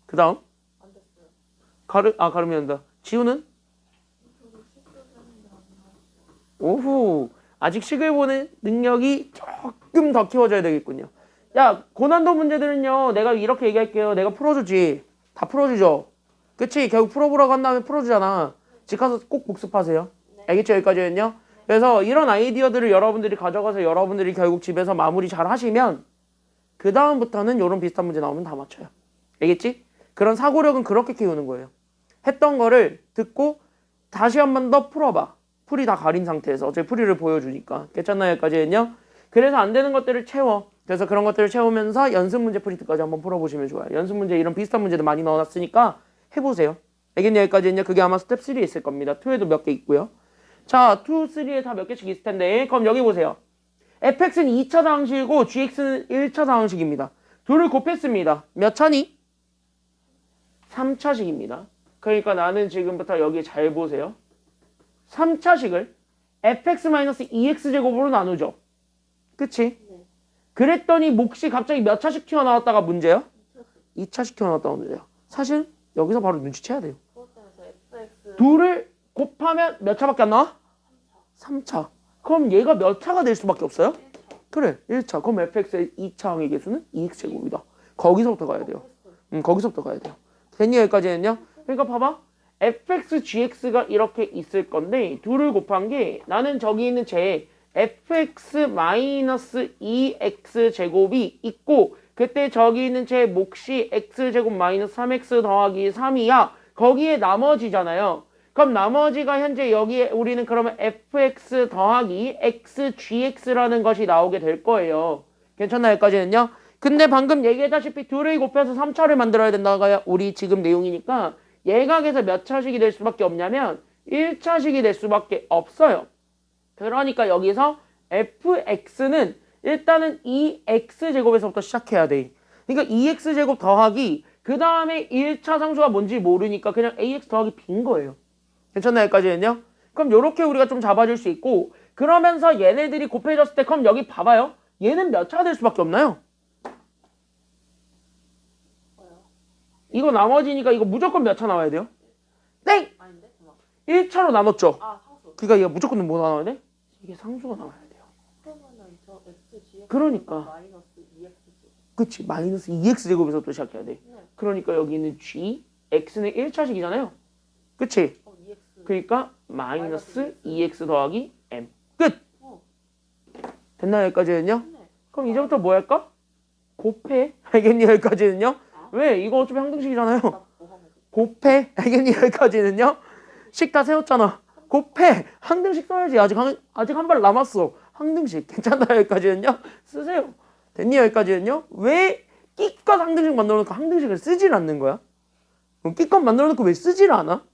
그 다음 안 됐어요. 가름이 한다. 지우는? 오후. 아직 식을 보는 능력이 조금 더 키워져야 되겠군요. 야, 고난도 문제들은요, 내가 이렇게 얘기할게요. 내가 풀어주지. 다 풀어주죠. 그치? 결국 풀어보라고 한 다음에 풀어주잖아. 집 가서 꼭 복습하세요. 알겠죠? 여기까지는요. 그래서 이런 아이디어들을 여러분들이 가져가서 여러분들이 결국 집에서 마무리 잘 하시면 그 다음부터는 이런 비슷한 문제 나오면 다 맞춰요. 알겠지? 그런 사고력은 그렇게 키우는 거예요. 했던 거를 듣고 다시 한 번 더 풀어봐. 풀이 다 가린 상태에서 어차피 풀이를 보여주니까. 괜찮나요? 여기까지는요. 그래서 안 되는 것들을 채워. 그래서 그런 것들을 채우면서 연습 문제 프린트까지 한번 풀어보시면 좋아요. 연습 문제 이런 비슷한 문제들 많이 넣어놨으니까 해보세요. 알겠냐? 여기까지는요. 그게 아마 스텝 3에 있을 겁니다. 2에도 몇 개 있고요. 자, 2, 3에 다 몇 개씩 있을 텐데 그럼 여기 보세요. fx는 2차 상황식이고 gx는 1차 상황식입니다. 둘을 곱했습니다. 몇 차니? 3차식입니다. 그러니까 나는 지금부터 여기 잘 보세요. 3차식을 fx-2x제곱으로 나누죠. 그치? 네. 그랬더니 몫이 갑자기 몇 차씩 튀어나왔다가 문제요? 2차씩 튀어나왔다가 문제요. 사실 여기서 바로 눈치채야 돼요. 그것에서 fx 둘을 곱하면 몇 차밖에 안 나와? 3차. 그럼 얘가 몇 차가 될 수밖에 없어요? 1차. 그래, 1차. 그럼 fx의 2차 항의 개수는 2x제곱이다. 거기서부터 가야 돼요. 거기서부터 가야 돼요. 됐니? 여기까지는요? 그러니까 봐봐. fx, gx가 이렇게 있을 건데 둘을 곱한 게 나는 저기 있는 제 fx-2x 제곱이 있고 그때 저기 있는 제 몫이 x제곱 마이너스 3x 더하기 3이야. 거기에 나머지잖아요. 그럼 나머지가 현재 여기에 우리는 그러면 fx 더하기 xgx라는 것이 나오게 될 거예요. 괜찮나요? 여기까지는요? 근데 방금 얘기했다시피 둘을 곱해서 3차를 만들어야 된다가 우리 지금 내용이니까 얘가 그래서 몇 차식이 될 수밖에 없냐면 1차식이 될 수밖에 없어요. 그러니까 여기서 fx는 일단은 2x제곱에서부터 시작해야 돼. 그러니까 2x제곱 더하기 그 다음에 1차 상수가 뭔지 모르니까 그냥 ax 더하기 b인 거예요. 괜찮나요? 여기까지는요? 그럼 요렇게 우리가 좀 잡아줄 수 있고 그러면서 얘네들이 곱해졌을 때 그럼 여기 봐봐요. 얘는 몇 차가 될 수밖에 없나요? 이거 나머지니까 이거 무조건 몇 차 나와야 돼요? 땡! 아닌데? 잠깐만. 1차로 나눴죠? 아 상수. 그러니까 얘가 무조건 뭐 나와야 돼? 이게 상수가 나와야 돼요. 그러면은 저 x, gx 그러니까. 마이너스 2x 그치? 마이너스 2x제곱에서부터 시작해야 돼. 네. 그러니까 여기는 g, x는 1차식이잖아요. 그치? 2x. 그러니까 마이너스 2x 더하기 m. 끝! 어. 됐나요? 여기까지는요? 네. 그럼 이제부터 뭐 할까? 곱해. 알겠니? 여기까지는요? 왜? 이거 어차피 항등식이잖아요. 나뭐 하면 돼? 곱해. 알겠니? 여기까지는요? 식 다 세웠잖아. 곱해. 항등식 써야지. 아직 한 발 남았어. 항등식. 괜찮나요? 여기까지는요? 쓰세요. 됐니? 여기까지는요? 왜 끼껏 항등식 만들어 놓고 항등식을 쓰질 않는 거야? 끼껏 만들어 놓고 왜 쓰질 않아?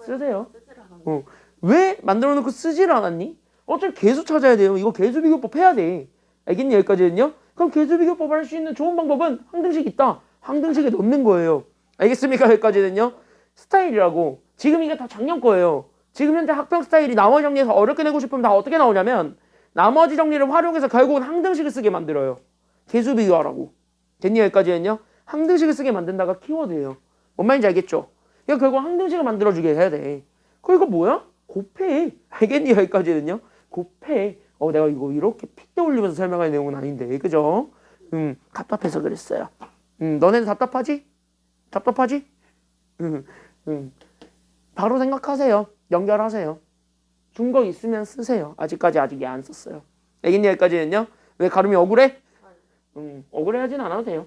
쓰세요. 쓰질 않았는데. 왜 만들어 놓고 쓰질 않았니? 어차피 개수 찾아야 돼요. 이거 개수 비교법 해야 돼. 알겠니? 여기까지는요? 그럼 개수 비교법 할 수 있는 좋은 방법은 항등식 있다. 항등식에 넣는 거예요. 알겠습니까? 여기까지는요? 스타일이라고. 지금 이게 다 작년 거예요. 지금 현재 학평 스타일이 나머지 정리해서 어렵게 내고 싶으면 다 어떻게 나오냐면 나머지 정리를 활용해서 결국은 항등식을 쓰게 만들어요. 개수 비교하라고. 됐니? 여기까지는요? 항등식을 쓰게 만든다가 키워드예요. 뭔 말인지 알겠죠? 그러니까 결국 항등식을 만들어주게 해야 돼. 그리고 뭐야? 곱해. 알겠니? 여기까지는요? 곱해. 내가 이거 이렇게 핏대 올리면서 설명할 내용은 아닌데. 그죠? 답답해서 그랬어요. 너네는 답답하지? 답답하지? 바로 생각하세요. 연결하세요. 준 거 있으면 쓰세요. 아직까지 아직 얘 안 썼어요. 알겠니? 여기까지는요? 왜 가름이 억울해? 억울해하진 않아도 돼요.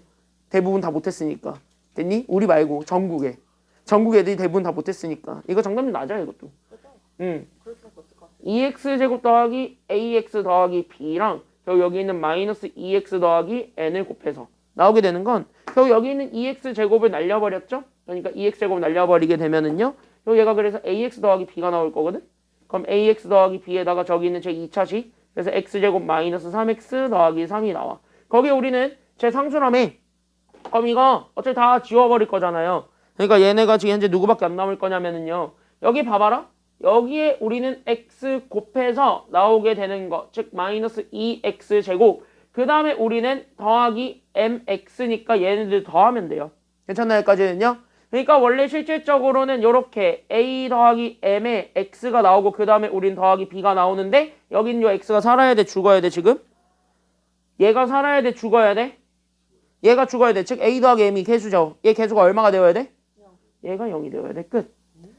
대부분 다 못했으니까. 됐니? 우리 말고 전국에. 전국 애들이 대부분 다 못했으니까. 이거 정답률 낮아요, 이것도. 그죠? 응. 그럴 수밖에 없을 것 같아. 2x제곱 더하기 ax 더하기 b랑 여기 있는 마이너스 2x 더하기 n을 곱해서 나오게 되는 건 여기 있는 2x제곱을 날려버렸죠? 그러니까 2x제곱 날려버리게 되면은요. 얘가 그래서 ax 더하기 b가 나올 거거든? 그럼 ax 더하기 b에다가 저기 있는 제 2차식 그래서 x제곱 마이너스 3x 더하기 3이 나와. 거기에 우리는 제 상수라며. 그럼 이거 어차피 다 지워버릴 거잖아요. 그러니까 얘네가 지금 현재 누구밖에 안 남을 거냐면은요. 여기 봐봐라. 여기에 우리는 x 곱해서 나오게 되는 거. 즉 마이너스 2x 제곱. 그 다음에 우리는 더하기 mx니까 얘네들 더하면 돼요. 괜찮나요? 여기까지는요? 그러니까 원래 실질적으로는 이렇게 a 더하기 m에 x가 나오고 그 다음에 우린 더하기 b가 나오는데 여긴 요 x가 살아야 돼? 죽어야 돼? 지금? 얘가 살아야 돼? 죽어야 돼? 얘가 죽어야 돼. 즉 a 더하기 m이 개수죠. 얘 개수가 얼마가 되어야 돼? 얘가 0이 되어야 돼. 끝.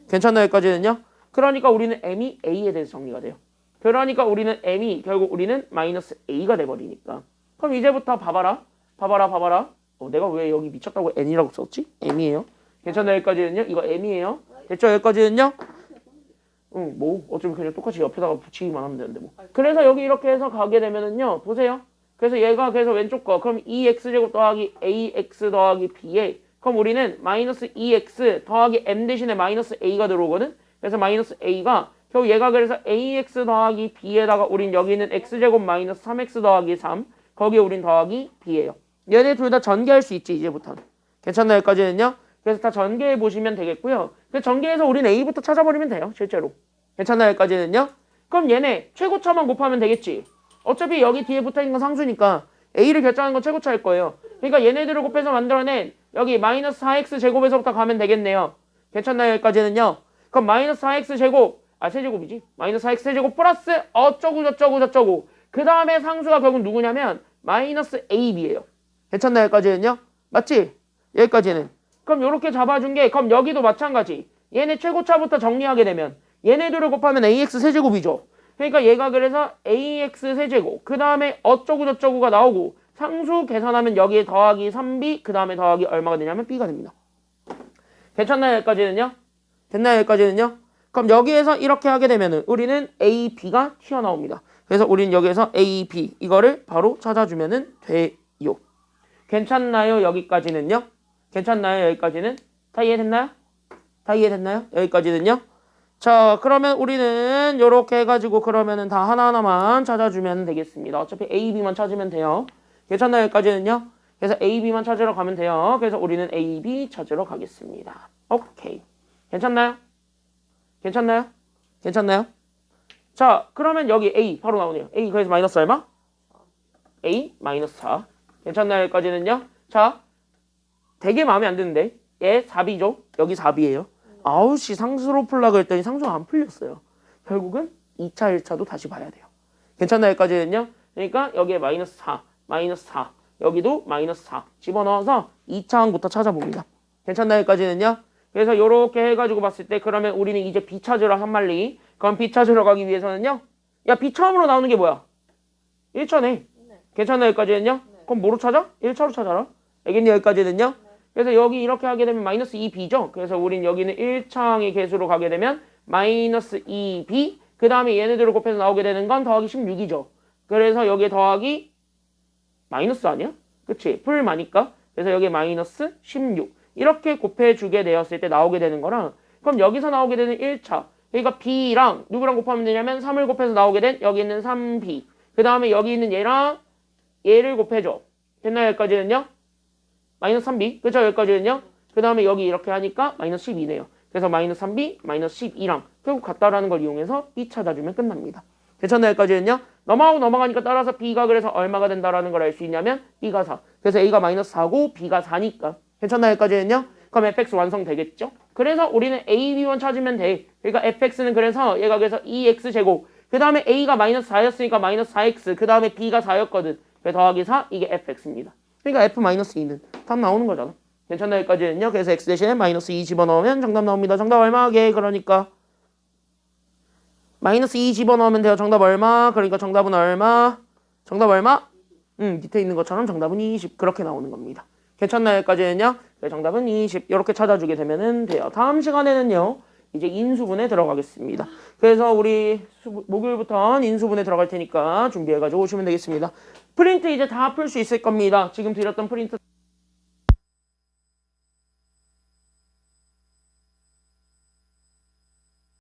괜찮나요? 여기까지는요? 그러니까 우리는 m이 a에 대해서 정리가 돼요. 그러니까 우리는 m이 결국 우리는 마이너스 a가 돼버리니까. 그럼 이제부터 봐봐라. 내가 왜 여기 미쳤다고 n이라고 썼지? m이에요. 괜찮나요? 여기까지는요? 이거 m이에요. 됐죠? 여기까지는요? 응, 뭐 어차피 그냥 똑같이 옆에다가 붙이기만 하면 되는데 뭐. 그래서 여기 이렇게 해서 가게 되면은요. 보세요. 그래서 얘가 그래서 왼쪽 거 그럼 2x제곱 더하기 ax 더하기 b에 그럼 우리는 마이너스 2x 더하기 m 대신에 마이너스 a가 들어오거든. 그래서 마이너스 a가 결국 얘가 그래서 ax 더하기 b에다가 우린 여기는 x제곱 마이너스 3x 더하기 3 거기에 우린 더하기 b예요. 얘네 둘 다 전개할 수 있지 이제부터는. 괜찮나요? 여기까지는요? 그래서 다 전개해 보시면 되겠고요. 그 전개해서 우린 a부터 찾아버리면 돼요. 실제로. 괜찮나요? 여기까지는요? 그럼 얘네 최고차만 곱하면 되겠지. 어차피 여기 뒤에 붙어있는 건 상수니까 a를 결정하는 건 최고차일 거예요. 그러니까 얘네들을 곱해서 만들어낸 여기 마이너스 4x 제곱에서부터 가면 되겠네요. 괜찮나요? 여기까지는요? 그럼 마이너스 4x 제곱 세제곱이지. 마이너스 4x 세제곱 플러스 어쩌고 저쩌고 그 다음에 상수가 결국 누구냐면 마이너스 ab예요. 괜찮나요? 여기까지는요? 맞지? 여기까지는. 그럼 이렇게 잡아준 게 그럼 여기도 마찬가지. 얘네 최고차부터 정리하게 되면 얘네들을 곱하면 ax 세제곱이죠. 그러니까 얘가 그래서 ax 세제곱 그 다음에 어쩌고 저쩌고가 나오고 상수 계산하면 여기에 더하기 3b 그 다음에 더하기 얼마가 되냐면 b가 됩니다. 괜찮나요? 여기까지는요? 됐나요? 여기까지는요? 그럼 여기에서 이렇게 하게 되면은 우리는 a, b가 튀어나옵니다. 그래서 우리는 여기에서 a, b 이거를 바로 찾아주면은 돼요. 괜찮나요? 여기까지는요? 괜찮나요? 여기까지는? 다 이해됐나요? 다 이해됐나요? 여기까지는요? 자, 그러면 우리는 요렇게 해가지고 그러면은 다 하나하나만 찾아주면 되겠습니다. 어차피 A, B만 찾으면 돼요. 괜찮나요? 여기까지는요? 그래서 A, B만 찾으러 가면 돼요. 그래서 우리는 A, B 찾으러 가겠습니다. 오케이. 괜찮나요? 괜찮나요? 괜찮나요? 자, 그러면 여기 A 바로 나오네요. A 그래서 마이너스 얼마? A 마이너스 4. 괜찮나요? 여기까지는요? 자, 되게 마음에 안 드는데 얘 4B죠? 여기 4B예요. 아우씨 상수로 풀라고 했더니 상수가 안 풀렸어요. 결국은 2차, 1차도 다시 봐야 돼요. 괜찮나요? 여기까지는요? 그러니까 여기에 마이너스 4, 마이너스 4 여기도 마이너스 4 집어넣어서 2차항부터 찾아봅니다. 괜찮나요? 여기까지는요? 그래서 요렇게 해가지고 봤을 때 그러면 우리는 이제 B 찾으러 한 말리. 그럼 B 찾으러 가기 위해서는요? 야 B 처음으로 나오는 게 뭐야? 1차네. 네. 괜찮나요? 여기까지는요? 네. 그럼 뭐로 찾아? 1차로 찾아라. 알겠니? 여기까지는요? 그래서 여기 이렇게 하게 되면 마이너스 2b죠. 그래서 우린 여기는 1차항의 개수로 가게 되면 마이너스 2b 그 다음에 얘네들을 곱해서 나오게 되는 건 더하기 16이죠. 그래서 여기에 더하기 마이너스 아니야? 그치? 풀마니까. 그래서 여기에 마이너스 16 이렇게 곱해주게 되었을 때 나오게 되는 거랑 그럼 여기서 나오게 되는 1차 그러니까 b랑 누구랑 곱하면 되냐면 3을 곱해서 나오게 된 여기 있는 3b 그 다음에 여기 있는 얘랑 얘를 곱해줘. 됐나요? 여기까지는요? 마이너스 3b 그쵸? 여기까지는요? 그 다음에 여기 이렇게 하니까 마이너스 12네요. 그래서 마이너스 3b 마이너스 12랑 결국 같다라는 걸 이용해서 b 찾아주면 끝납니다. 괜찮나요? 여기까지는요? 넘어가니까 따라서 b가 그래서 얼마가 된다라는 걸 알 수 있냐면 b가 4 그래서 a가 마이너스 4고 b가 4니까 괜찮나요? 여기까지는요? 그럼 fx 완성되겠죠? 그래서 우리는 a, b1 찾으면 돼. 그러니까 fx는 그래서 얘가 그래서 2x제곱 그 다음에 a가 마이너스 4였으니까 마이너스 4x 그 다음에 b가 4였거든. 그래서 더하기 4 이게 fx입니다. 그러니까 f-2는 답 나오는 거잖아. 괜찮나요? 여기까지는요. 그래서 x 대신에 마이너스 2 집어넣으면 정답 나옵니다. 정답 얼마게? 그러니까 마이너스 2 집어넣으면 돼요. 정답 얼마? 그러니까 정답은 얼마? 정답 얼마? 밑에 있는 것처럼 정답은 20 그렇게 나오는 겁니다. 괜찮나요? 여기까지는요. 네, 정답은 20 이렇게 찾아주게 되면 돼요. 다음 시간에는요. 이제 인수분해 들어가겠습니다. 그래서 우리 목요일부터는 인수분해 들어갈 테니까 준비해가지고 오시면 되겠습니다. 프린트 이제 다 풀 수 있을 겁니다. 지금 드렸던 프린트